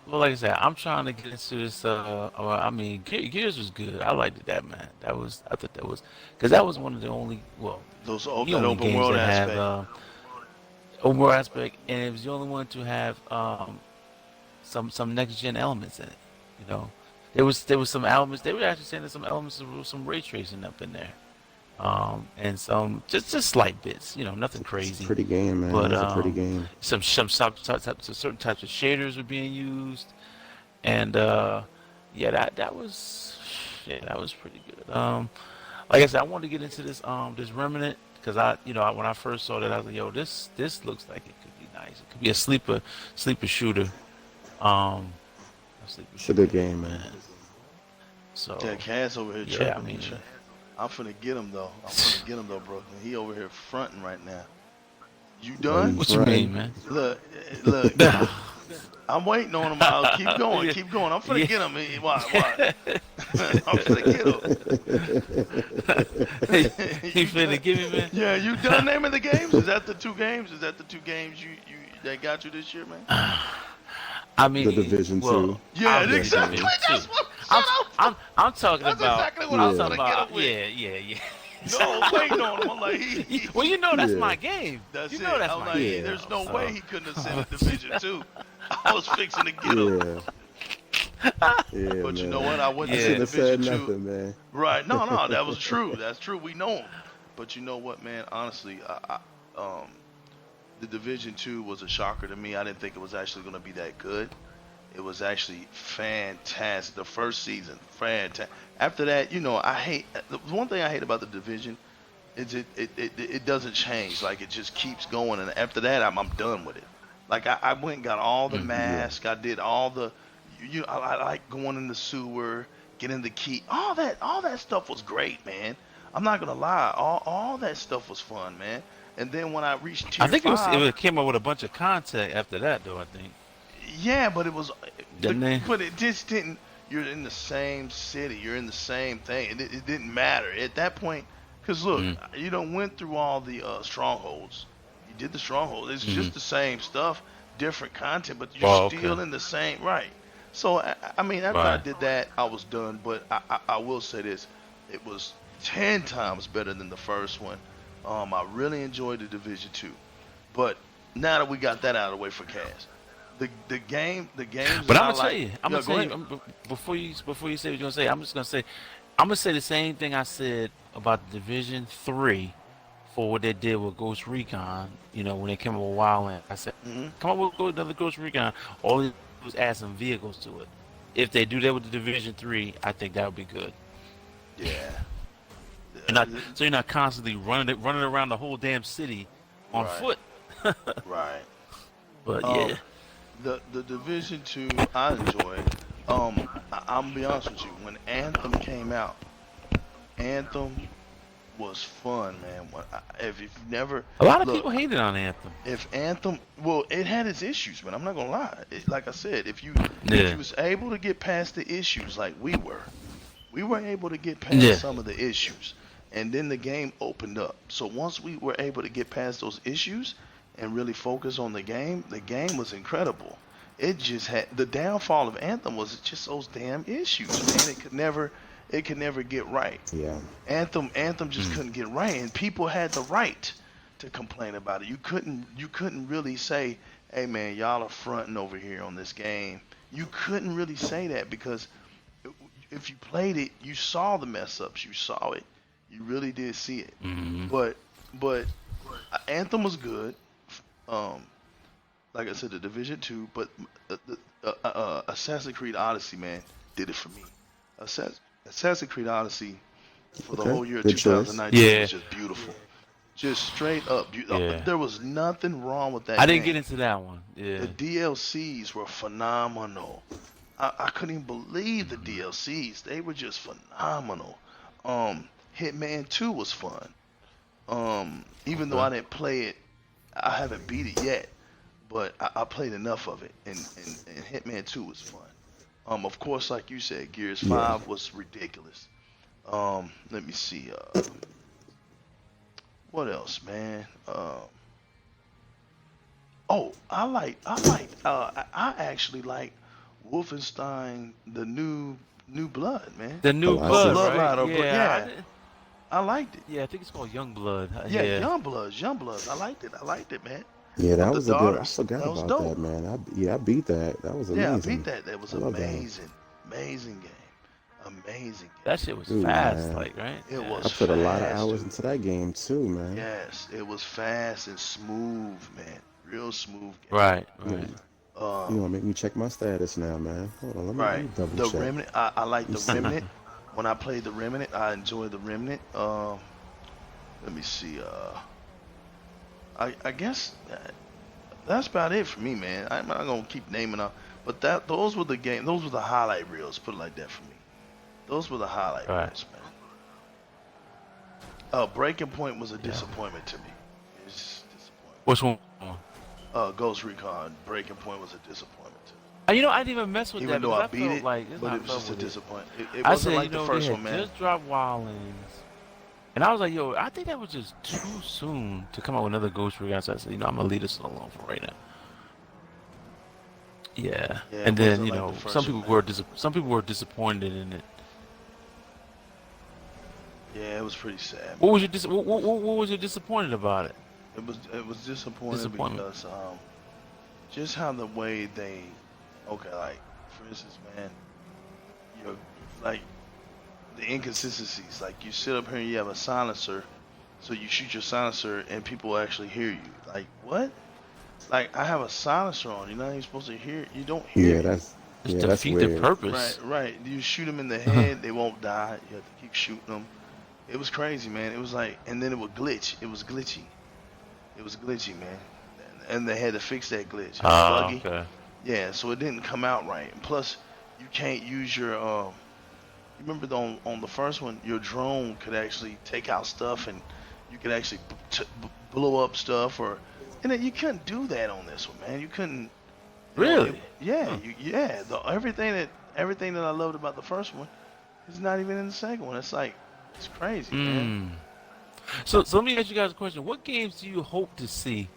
Well, like I said, I'm trying to get into this. I mean, Gears was good. I liked it, that man. I thought that was, because that was one of the only, well, Those the that only open games world that aspect. have open world aspect, and it was the only one to have some next gen elements in it. You know, there was some elements. They were actually saying there's some elements of some ray tracing up in there, and some just slight bits. You know, nothing It's a crazy. pretty game, man. But It's a pretty game. some certain types of shaders were being used, and yeah, that was pretty good. Like I said, I wanted to get into this Remnant because when I first saw that, I was like, yo, this looks like it could be nice. It could be a sleeper shooter. A sleeper It's a shooter good game, man. So Yeah, Cass over here yeah, tripping. I mean, I'm finna get him though. Brooklyn. He over here fronting right now. You Are done? you what you fronting? mean, man? Look. I'm waiting on him. I'll keep going. Keep going. I'm finna get him. Why? I'm finna get him. He finna give me, man. Yeah, you done naming the games? Is that the two games? Is that the two games you that got you this year, man? I mean, The Division well, 2. Yeah, I'm exactly. Division That's 2. what. Shut up. I'm talking That's about. exactly what Yeah. I was trying to get him with. Yeah. No, I'm waiting on him. I'm like, Well, you know that's Yeah. my game. That's you it. know that's I'm my like, game. there's no So- way he couldn't have said Division 2. I was fixing to get him. Yeah. Yeah, But you man. know what? I wouldn't I say should have said Division 2. nothing, man. Right. No, that was true. That's true. We know him. But you know what, man? Honestly, the Division 2 was a shocker to me. I didn't think it was actually going to be that good. It was actually fantastic. The first season, fantastic. After that, the one thing I hate about the Division is it doesn't change. Like, it just keeps going. And after that, I'm done with it. Like, I went and got all the masks. I did all the, I like going in the sewer, getting the key. All that stuff was great, man. I'm not gonna lie. All that stuff was fun, man. And then when I reached tier I think 5, it came up with a bunch of content after that, though. I think. yeah, but it was, Didn't they? but it just didn't. You're in the same city. You're in the same thing. It didn't matter at that point. Cause look, you done went through all the strongholds. You did the stronghold. It's just the same stuff, different content, but you're still in the same right. So I mean, after I Right. did that, I was done. But I will say this: It was 10 times better than the first one. I really enjoyed the Division 2. But now that we got that out of the way for Kaz, the games But that I'm I gonna tell like. you, I'm Yeah, gonna go tell ahead. you before you say what you're gonna say. I'm just gonna say, I'm gonna say the same thing I said about the Division 3 for what they did with Ghost Recon. You know, when they came up with Wildland, I said, Hmm. come up with another Ghost Recon. All they do is add some vehicles to it. If they do that with the Division 3, I think that would be good. Yeah. You're not constantly running around the whole damn city on Right. foot. Right. But Um, yeah, the Division 2 I enjoyed. I'm gonna be honest with you. When Anthem came out, Anthem was fun, man. If you've never a lot of look, people hated on Anthem. if Anthem, well, it had its issues, man. I'm not gonna lie. Like I said, if you Yeah, was able to get past the issues, like we were able to get past yeah. some of the issues, and then the game opened up. So once we were able to get past those issues and really focus on the game was incredible. It just had the downfall of Anthem was just those damn issues, man. It could never get right. Yeah. Anthem just Mm. couldn't get right, and people had the right to complain about it. You couldn't really say, "Hey man, y'all are fronting over here on this game." You couldn't really say that because if you played it, you saw the mess ups. You saw it. You really did see it. Hmm. But Anthem was good. Um, like I said, the Division 2, but Assassin's Creed Odyssey, man, did it for me. Assassin's Creed Odyssey for the Okay. whole year of Good choice. 2019 Yeah, was just beautiful. Just straight up beautiful. yeah. There was nothing wrong with that I didn't get game. into that one. The Yeah. DLCs were phenomenal. I couldn't even believe the DLCs. They were just phenomenal. Hitman 2 was fun. Even though Okay. I didn't play it, I haven't beat it yet, but I played enough of it, and Hitman 2 was fun. Of course, like you said, Gears Yeah. 5 was ridiculous. Let me see. What else, man? Oh, I actually like Wolfenstein, the new blood, man. The New Oh, I Oh, see. Blood, Blood right? Rider, Yeah, yeah, I liked it. yeah. I think it's called Young Blood. Yeah, Yeah, Young Bloods. I liked it, man. Yeah, With that the was a good. I daughters, forgot that was about dope. that, man. I beat that. That was Yeah, I beat amazing. that. That was I love that. amazing game, amazing that game. shit was Dude, fast, man. like right? It Yeah. I was put a lot of fast, hours dude. into that game too, man. Yes, it was fast and smooth, man. Real smooth game. Right, You, right. you Um, gonna make me check my status now, man? Hold on, let right. me double The check. Remnant. I like You the see? Remnant. When I played the Remnant, I enjoyed the Remnant. Let me see. I guess that's about it for me, man. I'm not gonna keep naming up, but those were the game. Those were the highlight reels. Put it like that for me. Those were the highlight Right. reels, man. Breaking Point was a Yeah. disappointment to me. It was just disappointment. Which one? Ghost Recon Breaking Point was a disappointment to me. You know, I didn't even mess with Even that though because I I beat felt it, like it's but not it was fun just a with it. disappointment. It I wasn't said, like the they first had one, man. just dropped Wildlands, and I was like, yo, I think that was just too soon to come out with another Ghost Recon. So I said, I'm gonna leave this alone for right now. Yeah, Yeah, and it then wasn't like the first some one, people man. some people were disappointed in it. Yeah, it was pretty sad. What was your what was your disappointed about it? It was disappointing Disappointment. because just how the way they like for instance, man, you're like the inconsistencies. Like you sit up here and you have a silencer, so you shoot your silencer and people actually hear you. Like what? Like I have a silencer on. You're not even supposed to hear. You don't hear Yeah, me. Just that's defeat the weird. purpose. Right. You shoot them in the head, they won't die. You have to keep shooting them. It was crazy, man. It was like, and then it would glitch. It was glitchy. It was glitchy, man. And they had to fix that glitch. It was Oh, buggy. okay. Yeah, so it didn't come out right. And plus, you can't use your. You remember on the first one, your drone could actually take out stuff, and you could actually blow up stuff, and then you couldn't do that on this one, man. You couldn't. Really? Yeah, Huh. everything that I loved about the first one is not even in the second one. It's like it's crazy, man. So let me ask you guys a question. What games do you hope to see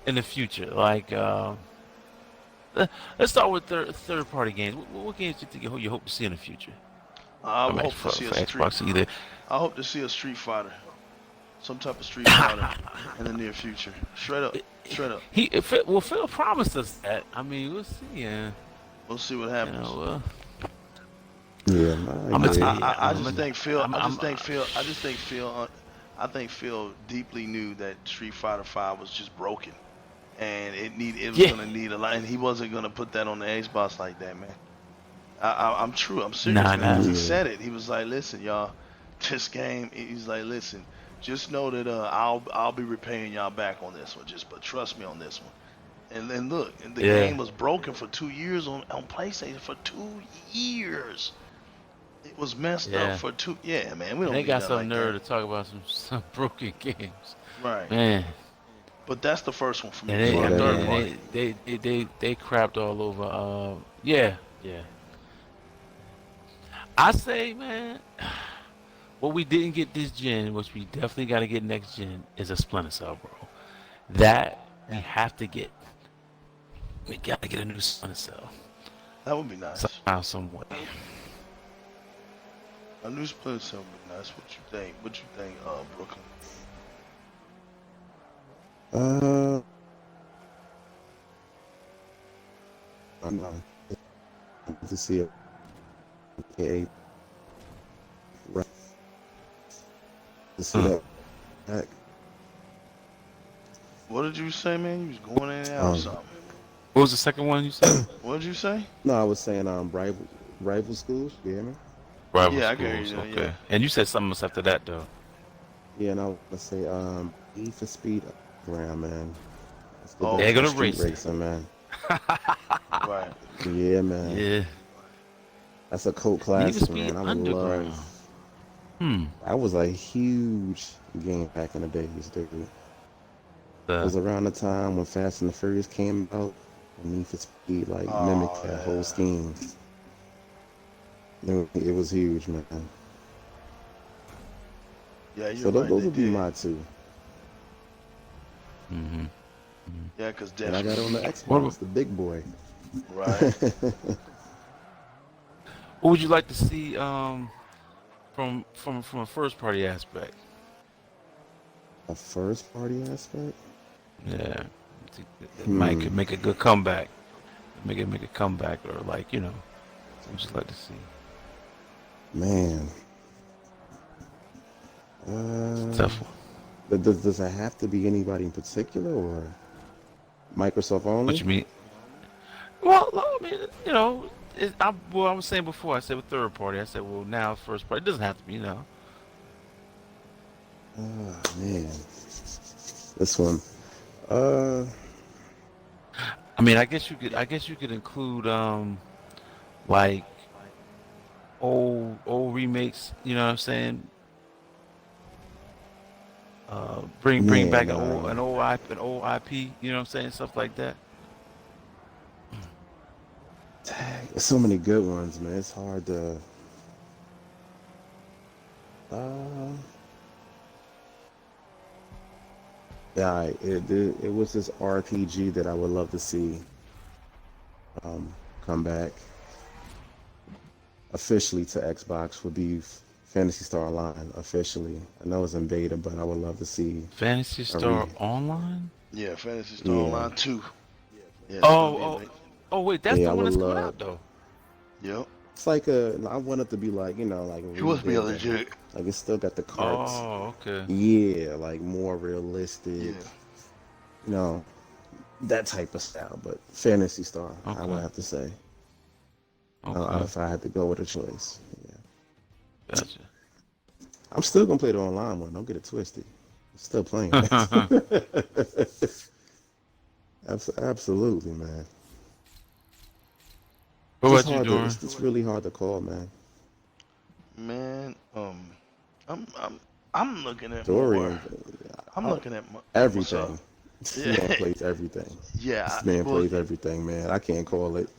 in the future? Like, let's start with third party games. What games do you think you hope to see in the future? I I mean, hope to see a for street. Xbox either. I hope to see a Street Fighter, some type of Street Fighter in the near future. Straight up, straight up. Well, Phil promised us that. I mean, we'll see. Yeah, We'll see what you happens. know. Yeah, I'm I gonna get tell it. you. I just think Phil. I'm, I I'm, just think Phil. I just think Phil. I think Phil deeply knew that Street Fighter 5 was just broken, and it was yeah, gonna need a lot, and he wasn't gonna put that on the Xbox like that, man. I'm true. I'm serious, nah, man. nah. Because he Yeah. said it. He was like, "Listen, y'all, this game." He's like, "Listen, just know that I'll be repaying y'all back on this one. But trust me on this one." And then look, and the Yeah, game was broken for 2 years on PlayStation for 2 years. It was messed up yeah. for two. Yeah, man, we And don't they need got nothing some like that. nerve to talk about some broken games, Right. man. But that's the first one for me. And As they, far Yeah, I as that mean, third and party. they crapped all over. Yeah, yeah. I say, man, what we didn't get this gen, which we definitely got to get next gen, is a Splinter Cell, bro. That we have to get. We got to get a new Splinter Cell That would be nice. somehow, some way. A new Splinter Cell would be nice. What you think? What you think, Brooklyn? uh, I'm not to see it. Okay, right. To see Hmm. that back. What did you say, man? You was going in and out or Um, something. What was the second one you said? What did you say? no, I was saying rival schools. You hear me? Rival Yeah, I can hear schools. you. Okay. Yeah. And you said something else after that, though. Yeah, and I was gonna say E for speed around, man. Let's get Oh, back They're to gonna street race it. racing, man. Right. Yeah, man. Yeah. That's a cult Need for classic, Speed man. I Underground. love. Hmm. That was a huge game back in the days, dude. It was around the time when Fast and the Furious came out, and Need for Speed like mimicked Oh, that yeah. whole scheme. It was huge, man. Yeah, So you're right. those They would be did. my two. Mm-hmm. Yeah, because And I got on the What, Xbox, the big boy. Right. what would you like to see from a first party aspect? A first party aspect? Yeah. It might could make a good comeback. Make a comeback, or like, what would you like to see? Man. Tough one. Does it have to be anybody in particular or Microsoft only? What you mean? Well, I mean, I was saying before, I said with third party. I said, well, now first party. It doesn't have to be, Oh man. This one. Uh I mean, I guess you could include like old remakes. You know what I'm saying? Bring back man, an old IP. You know what I'm saying? Stuff like that. there's so many good ones, man. It's hard to yeah, it was this RPG that I would love to see come back officially to Xbox would be Fantasy Star Online officially. I know it's in beta, but I would love to see Fantasy a Star re Online. Yeah, Fantasy Star yeah. Online 2. Yeah, it's gonna be Oh, like, wait, that's Yeah, the I one would that's coming love out though. yep. it's like I want it to be like, like a He wants to be remake of it. legit. Like it's still got the carts. Oh, okay. Yeah, like more realistic, Yeah. that type of style, but Fantasy Star, I would Okay. have to say. Okay. If I had to go with a choice. Yeah. Gotcha. I'm still gonna play the online one, don't get it twisted. I'm still playing it. Absolutely, man. What It's about you, hard to, Doran? it's really hard to call, man. Man, I'm looking at Dorian, more. I'm looking at more. What's up? everything. This man plays everything. Yeah. This man Well, plays everything, man. I can't call it.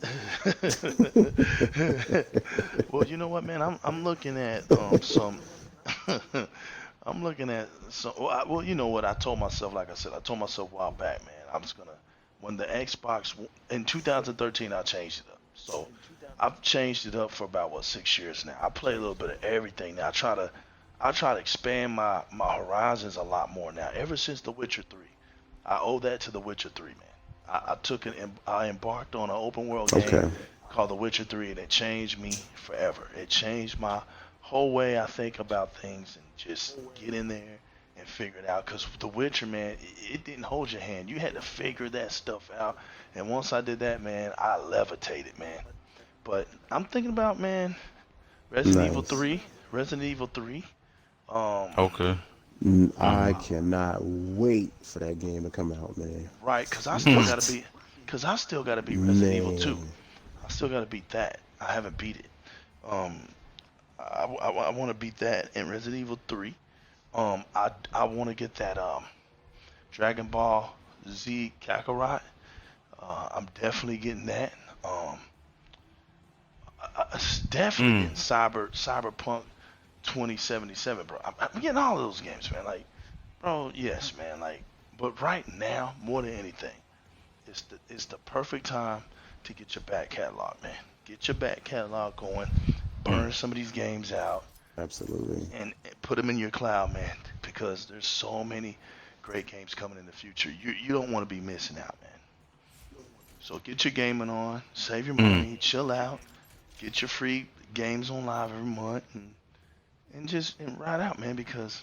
well, you know what, man? I'm looking at some. I'm looking at some. Well, you know what? I told myself, like I said, I told myself a while back, man. I'm just gonna when the Xbox in 2013, I changed it up. So I've changed it up for about 6 years now. I play a little bit of everything now. I try to expand my horizons a lot more now. Ever since The Witcher 3, I owe that to The Witcher 3, man. I embarked on an open world game Okay. called The Witcher 3, and it changed me forever. It changed my whole way I think about things, and just get in there and figure it out. Because The Witcher, man, it didn't hold your hand. You had to figure that stuff out. And once I did that, man, I levitated, man. But I'm thinking about, man, Resident Evil Nice. 3. Resident Evil 3. Okay. I cannot wait for that game to come out, man. Right, because I still gotta be Resident Evil 2. Man. I still gotta beat that. I haven't beat it. I want to beat that in Resident Evil 3. I want to get that Dragon Ball Z Kakarot. I'm definitely getting that. Definitely getting Cyberpunk 2077, bro. I'm getting all of those games, man. Like, bro, yes, man. Like, but right now, more than anything, it's the perfect time to get your back catalog, man. Get your back catalog going. Burn some of these games out. Absolutely. And put them in your cloud, man. Because there's so many great games coming in the future. You don't want to be missing out, man. So get your gaming on. Save your money. Chill out. Get your free games on live every month. And ride out, man, because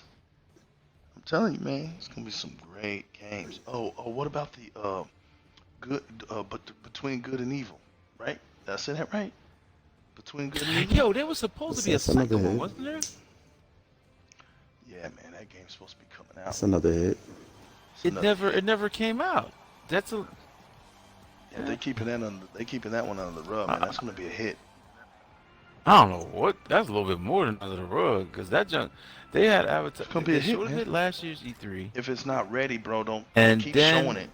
I'm telling you, man, it's gonna be some great games. Oh, what about the good? But between good and evil, right? Did I say that right? Between good and evil. Yo, there was supposed to be a That's another second one, hit. wasn't there? Yeah, man, that game's supposed to be coming out. That's another hit. It never came out. That's a Yeah, they keeping that one under the rug, man. That's gonna be a hit. I don't know what. That's a little bit more than under the rug, because that junk they had advertised. It's gonna be a They hit, showed man. it last year's E3. If it's not ready, bro, don't And keep then- showing it.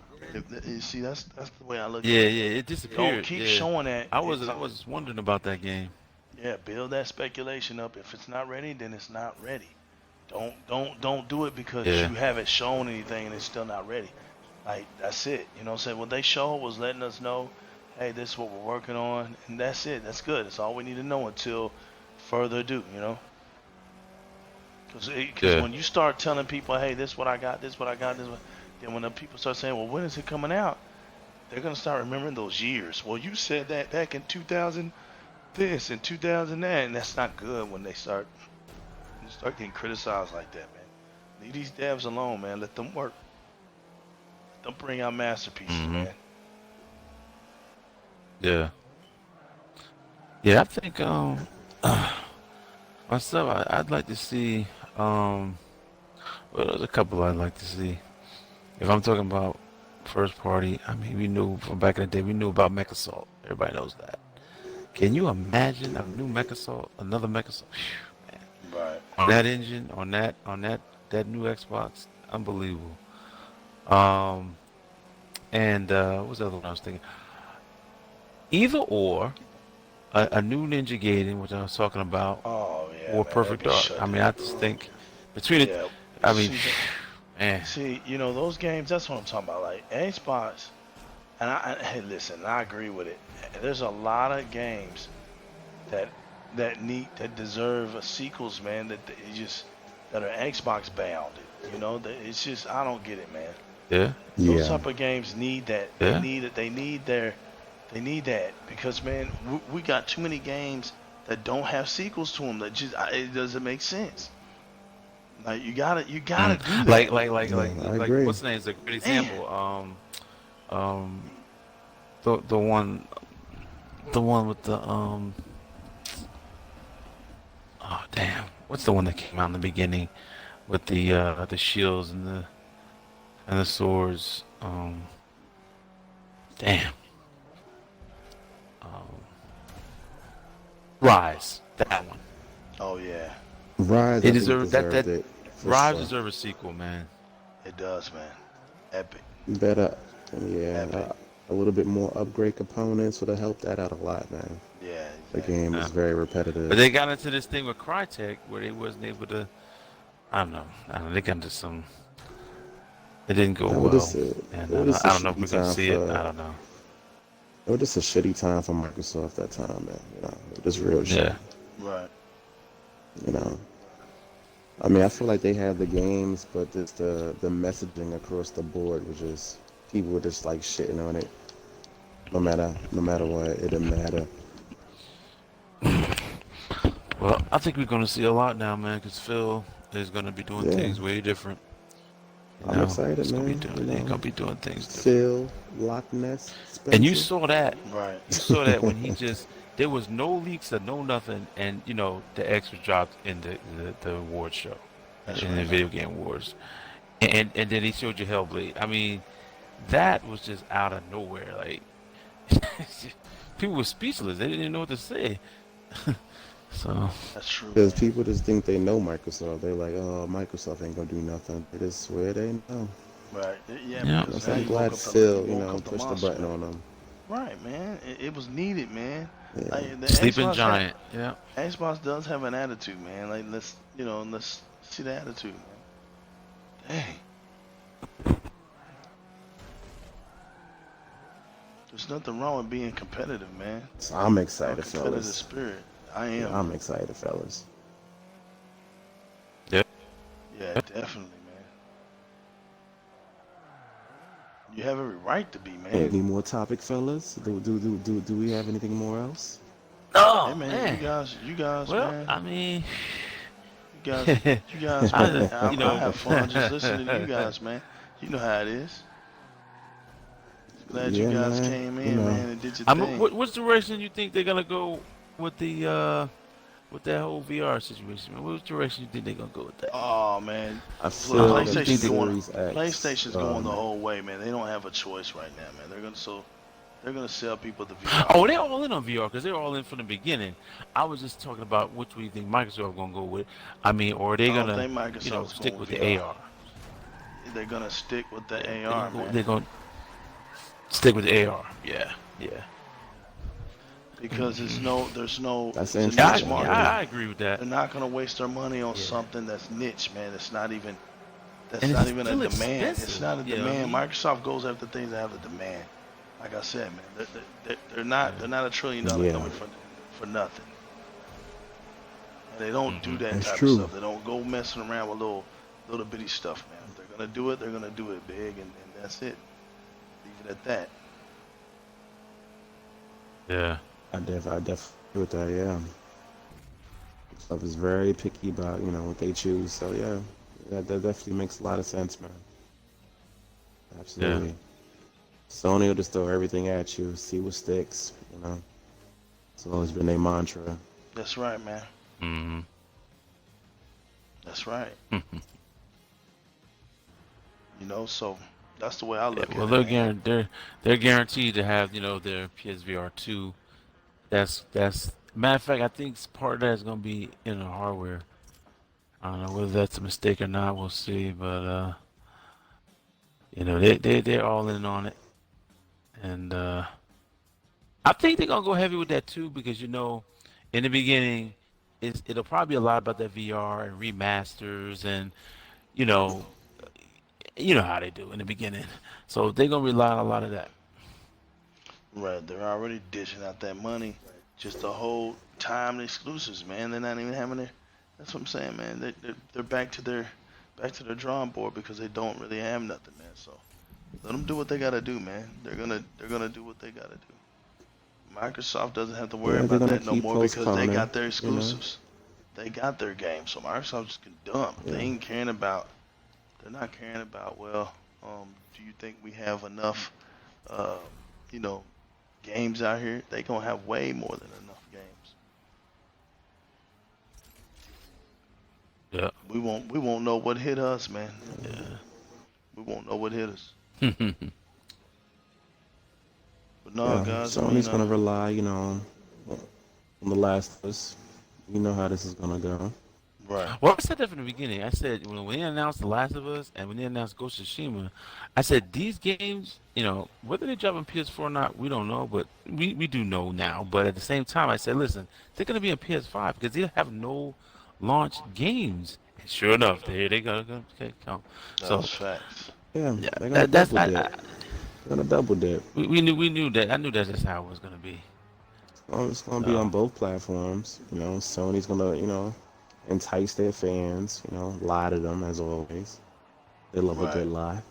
You see, that's the way I look Yeah, at it. yeah, it disappeared. Don't keep yeah. showing that. I was wondering about that game. Yeah, build that speculation up. If it's not ready, then it's not ready. Don't do it because Yeah. you haven't shown anything and it's still not ready. Like, that's it. You know what I'm saying? What they showed was letting us know, hey, this is what we're working on, and that's it. That's good. That's all we need to know until further ado, you know? Because Yeah. when you start telling people, hey, this is what I got, this is what I got, this is what, then when the people start saying, well, when is it coming out? They're going to start remembering those years. Well, you said that back in 2000 this and 2000 that, and that's not good when they start getting criticized like that, man. Leave these devs alone, man. Let them work. Let them bring out masterpieces, man. Yeah. Yeah, I think myself, I'd like to see well, there's a couple I'd like to see. If I'm talking about first party, I mean, we knew from back in the day, we knew about MechAssault. Everybody knows that. Can you imagine a new MechAssault, another MechAssault? Phew, man. Right. On that engine, on that new Xbox, unbelievable. And what's the other one I was thinking? Either or, a new Ninja Gaiden, which I was talking about, Oh, yeah. or man, Perfect that'd be Dark. shut I mean, down. I just think between it, Yeah. I mean, See, man, See, you know, those games, that's what I'm talking about. Like, Xbox, and hey, listen, I agree with it. There's a lot of games that deserve sequels, man, that are Xbox bound. You know, it's just, I don't get it, man. yeah, Those Yeah. type of games need that. Yeah. They need that because, man, we got too many games that don't have sequels to them. That just it doesn't make sense. Like you gotta do that. like I agree. what's the name? Is a great example. The one with the oh damn, what's the one that came out in the beginning with the shields and the swords? Damn. Rise, that one. Oh yeah, Rise, It I think, deserved that. deserved it. for Rise sure. deserves a sequel, man. it does, man. Epic. Better, yeah, Epic. a little bit more upgrade components would have helped that out a lot, man. Yeah. The exactly. game is very repetitive. But they got into this thing with Crytek where they wasn't able to. I don't know. They got into some. It didn't go I well. would've said- And I would've I don't know if said we're gonna time see it. for- I don't know. It was just a shitty time for Microsoft that time, man. You know, it was real shit. Yeah. Right. You know, I mean, I feel like they had the games, but just the messaging across the board was just people were just like shitting on it. No matter what, it didn't matter. Well, I think we're gonna see a lot now, man, because Phil is gonna be doing Yeah, things way different. You I'm know, excited, he's gonna be man. doing You he's know, gonna be doing things different. Phil, Loch Ness, And you Spencer. saw that. Right. You saw that when he just there was no leaks or no nothing, and you know the X was dropped in the award show, That's in right, the man. video game awards, and then he showed you Hellblade. I mean, that was just out of nowhere. Like people were speechless. They didn't even know what to say. So That's true, Because man. people just think they know Microsoft. They're like, oh, Microsoft ain't gonna do nothing. They just swear they know. Right. Yeah, yeah, because So now I'm you woke glad up the Phil, you you woke know, up the pushed the monster, button man. on them. Right, man. It was needed, man. Yeah. Like the sleeping giant. Yeah. Xbox does have an attitude, man. Like let's see the attitude, man. Dang. There's nothing wrong with being competitive, man. So I'm A excited, competitive fellas. spirit. I Yeah, am. I'm excited, fellas. Yeah. Yeah, definitely, man. You have every right to be, man. Any more topic, fellas? Do we have anything more else? Hey, Oh man, man. you guys, Well, man. I mean, You guys, man. you I know, have fun just listening to you guys, man. You know how it is. Glad you Yeah, guys man. came You in, know, man, and did your I'm. thing. What's direction you think they're gonna go with the with that whole VR situation, man? What direction you think they're gonna go with that? Oh man, I look, feel the PlayStation's going. Series X. PlayStation's going the whole way, man. They don't have a choice right now, man. They're gonna sell people the VR, Oh, they're man. all in on VR because they're all in from the beginning. I was just talking about which one you think Microsoft gonna go with. I mean, or are they I don't gonna, think you know, Microsoft's stick going with with the VR. AR? They're gonna stick with the Yeah, AR, man, they're gonna stick with the AR. Yeah, yeah. because That's it's a Yeah, niche interesting. yeah, market. Yeah. I agree with that. They're not gonna waste their money on Yeah, something that's niche, man. That's and not it's even a still demand. It's expensive. not a You know what I demand. mean? Microsoft goes after things that have a demand. Like I said, man, they're Yeah. not $1 trillion Yeah. company for nothing. And they don't do that That's type of true. stuff. They don't go messing around with little bitty stuff, man. If they're gonna do it, they're gonna do it big, and that's it. Leave it at that. Yeah. I def agree with that. Yeah. Microsoft is very picky about what they choose. So yeah, that definitely makes a lot of sense, man. Yeah. Absolutely. Sony will just throw everything at you, see what sticks. It's always been their mantra. That's right, man. Mm-hmm. That's right. So that's the way I look Well, at it, man. they're guaranteed to have their PSVR 2. That's matter of fact, I think part of that is gonna be in the hardware. I don't know whether that's a mistake or not. We'll see, but they're all in on it, and I think they're gonna go heavy with that too because in the beginning, it'll probably be a lot about that VR and remasters and you know how they do in the beginning. So they're gonna rely on a lot of that. Right, they're already dishing out that money just to hold time exclusives, man. They're not even having their. That's what I'm saying, man. They're back to their drawing board because they don't really have nothing, man. So let them do what they gotta do, man. They're gonna do what they gotta do. Microsoft doesn't have to worry Yeah, they're about gonna that no keep more because they postponing. got their exclusives. They got their games, so Microsoft just can dump. They Yeah. ain't caring about. They're not caring about. Well, do you think we have enough? Uh, you know, games out here, they gonna have way more than enough games. Yeah. We won't know what hit us, man. We won't know what hit us. But no, Yeah. guys, Sony's gonna rely, on The Last of Us. You know how this is gonna go. right, Well, I said that from the beginning. I said when they announced The Last of Us and when they announced Ghost of Tsushima, I said these games, whether they drop on PS4 or not, we don't know, but we do know now. But at the same time, I said, listen, they're gonna be on PS5 because they have no launch games. And sure enough, there they go. Okay, come. So that's facts. Yeah, yeah, they're gonna that's double dip. Gonna double dip. We knew that. I knew that's how it was gonna be. It's gonna be So on both platforms. Sony's gonna, entice their fans. Lie to them as always. They love a Right, good lie.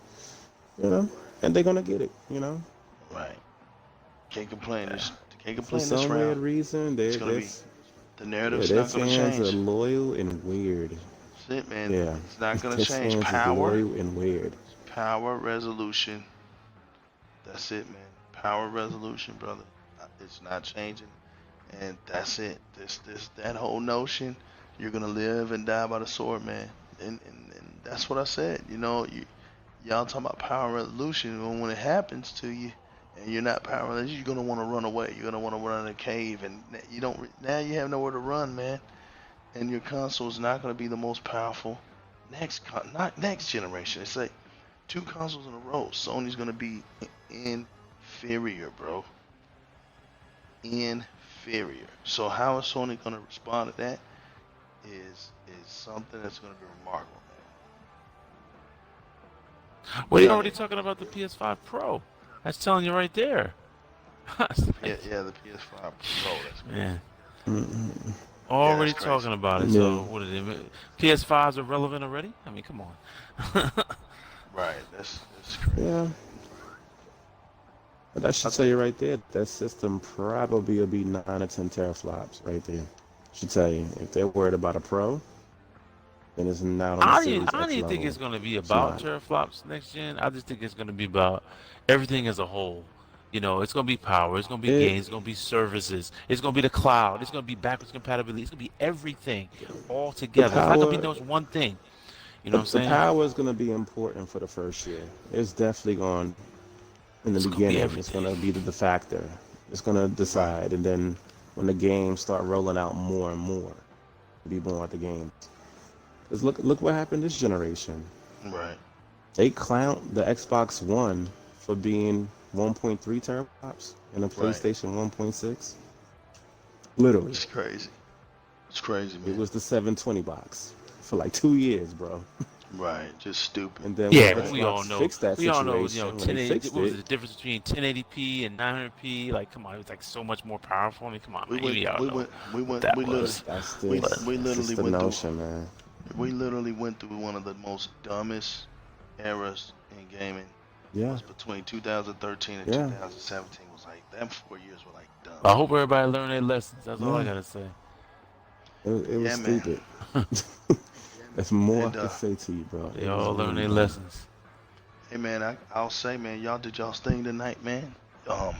You know, and they're gonna get it. right. Can't complain this. Can't For complain this some weird round. reason, It's gonna be the yeah, narrative's their not gonna fans are change. loyal and weird. That's it, man. Yeah, It's not gonna their change. fans is loyal and weird. Power, resolution. That's it, man. Power, resolution, brother. It's not changing, and that's it. That whole notion. You're gonna live and die by the sword, man. And that's what I said. Y'all talking about power and resolution. When it happens to you, and you're not power resolution, you're gonna want to run away. You're gonna want to run in a cave, and you don't. Now you have nowhere to run, man. And your console is not gonna be the most powerful not next generation. It's like 2 consoles in a row. Sony's gonna be inferior, bro. Inferior. So how is Sony gonna respond to that? Is something that's gonna be remarkable, man. well, you're Telling already you. talking about the PS5 Pro. That's telling you right there. Yeah, the PS5 Pro. That's crazy. Man, Mm-mm. Yeah, already that's crazy. talking about it. Yeah, So what is it? PS5s are relevant already? I mean, come on. Right. That's crazy. yeah. But that I should tell think. you right there. That system probably will be 9 or 10 teraflops right there. Should tell you if they're worried about a pro, then it's not on the Series I don't X even think level. it's going to be It's about not. teraflops next gen. I just think it's going to be about everything as a whole. It's going to be power. It's going to be It games. It's going to be services. It's going to be the cloud. It's going to be backwards compatibility. It's going to be everything all the together. It's not going to be power no one thing. You know the, what I'm the saying? power is going to be important for the first year. It's definitely going in the It's going to be beginning. It's going everything. to be the factor. It's going to Right. decide, and then when the games start rolling out more and more, be more at the games. Cause look what happened this generation. Right. They clown the Xbox One for being 1.3 teraflops and the Right. PlayStation 1.6. Literally, It's crazy. It's crazy, it man. was the 720 box for like 2 years, bro. Right. Just stupid. And then when Yeah, but Right. we all Xbox know. fixed that We all know. You know, situation, when they 1080. fixed What was it, it, the difference between 1080p and 900p? Like, come on, it was like so much more powerful. I mean, come on, We man. went. We all We know went. We what went. that We literally. was. We But we that's just literally the went through. notion, man. We literally went through one of the most dumbest eras in gaming. Yeah, Was between 2013 and yeah, 2017. Was like them 4 years were like dumb. I hope everybody learned their lessons. That's all I yeah. gotta say. It was Yeah, man. stupid. That's more I And can say to you, bro. They It was all learned really their dumb. lessons. hey, man, I'll say, man, y'all did y'all's thing tonight, man. Um,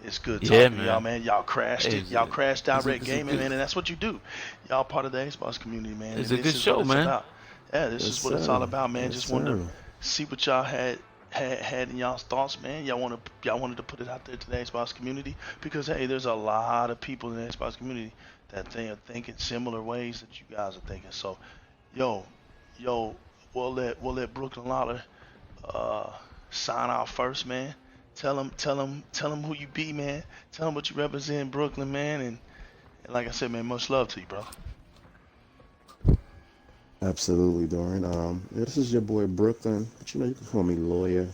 it's good Yeah, talking to y'all, man. man. Y'all crashed Hey, it. Y'all crashed Di-RREC it's a Gaming, good man, and that's what you do. Y'all part of the Xbox community, man, it's and a this good is what show, it's man. about. Yeah, this Yes, is what it's all sir. about, man. Yes, Just wanted to sir. see what y'all had in y'all's thoughts, man. Y'all wanted to put it out there to the Xbox community because hey, there's a lot of people in the Xbox community that are thinking similar ways that you guys are thinking. So, yo, yo, we'll let Brooklyn Lawler uh, sign out first, man. Tell them who you be, man. Tell them what you represent in Brooklyn, man. And like I said, man, much love to you, bro. Absolutely, Dorian. Yeah, this is your boy Brooklyn, but you can call me Lawyer.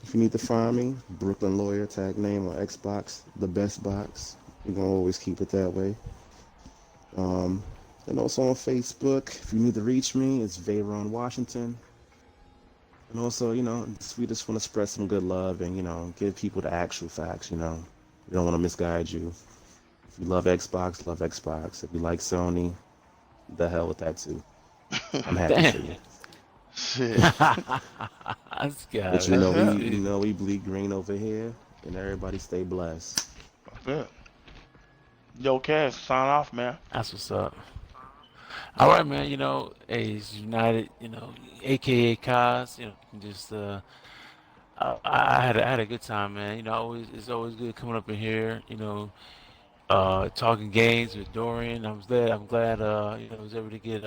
If you need to find me, Brooklyn Lawyer, tag name on Xbox, the best box. We're gonna always keep it that way. Um, and also on Facebook, if you need to reach me, it's Veyron Washington. And also, we just want to spread some good love and, give people the actual facts, We don't want to misguide you. If you love Xbox, love Xbox. If you like Sony, the hell with that too. I'm happy for Damn. you. Shit. This guy, But man. we bleed green over here, and everybody stay blessed. Good. Yo, Kaz, sign off, man. That's what's up. All right, man. Hey, it's United. AKA Kaz. You can just I had a good time, man. It's always good coming up in here. Talking games with Dorian. I'm glad. I was able to get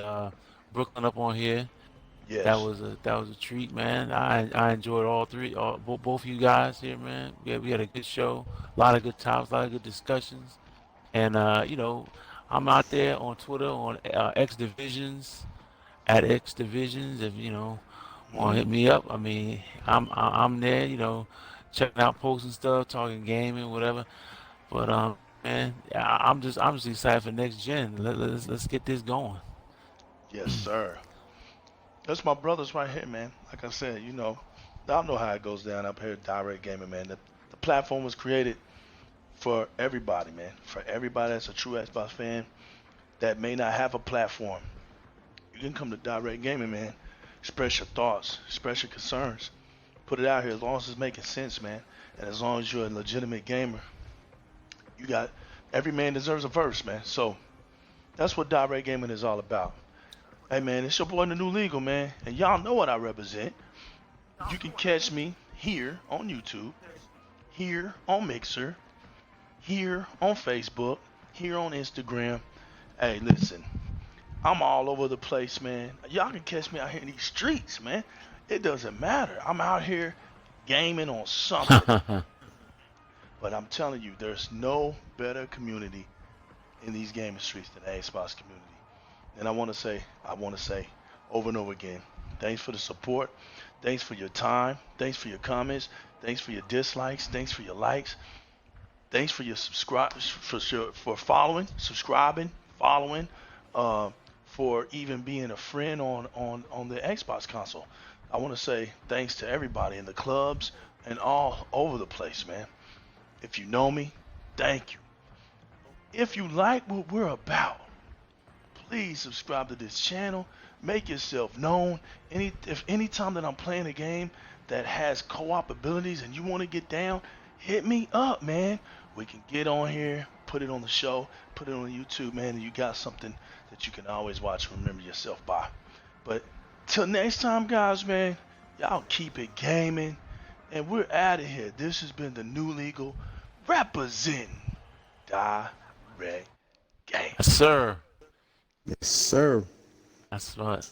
Brooklyn up on here. Yes. That was a treat, man. I enjoyed all three, both of you guys here, man. We had a good show, a lot of good topics, a lot of good discussions, and I'm out there on Twitter on X Divisions at X Divisions. If want to hit me up, I mean, I'm there, you know, checking out posts and stuff, talking gaming, whatever. But man, I'm just excited for next gen. Let's get this going. Yes, sir. That's my brothers right here, man. Like I said, y'all know how it goes down up here at Direct Gaming, man. The platform was created for everybody, man. For everybody that's a true Xbox fan that may not have a platform. You can come to Direct Gaming, man. Express your thoughts, express your concerns. Put it out here as long as it's making sense, man. And as long as you're a legitimate gamer, you got every man deserves a verse, man. So that's what Direct Gaming is all about. Hey, man, it's your boy, the new legal, man. And y'all know what I represent. You can catch me here on YouTube, here on Mixer, here on Facebook, here on Instagram. Hey, listen, I'm all over the place, man. Y'all can catch me out here in these streets, man. It doesn't matter. I'm out here gaming on something. But I'm telling you, there's no better community in these gaming streets than the Xbox community. And I want to say over and over again, thanks for the support. Thanks for your time. Thanks for your comments. Thanks for your dislikes. Thanks for your likes. Thanks for your for following, subscribing, following, for even being a friend on the Xbox console. I want to say thanks to everybody in the clubs and all over the place, man. If you know me, thank you. If you like what we're about, please subscribe to this channel. Make yourself known. If any time that I'm playing a game that has co-op abilities and you want to get down, hit me up, man. We can get on here, put it on the show, put it on YouTube, man, and you got something that you can always watch and remember yourself by. But till next time, guys, man, y'all keep it gaming, and we're out of here. This has been the New Legal representing Direct Game. Yes, sir. Yes, sir. That's right.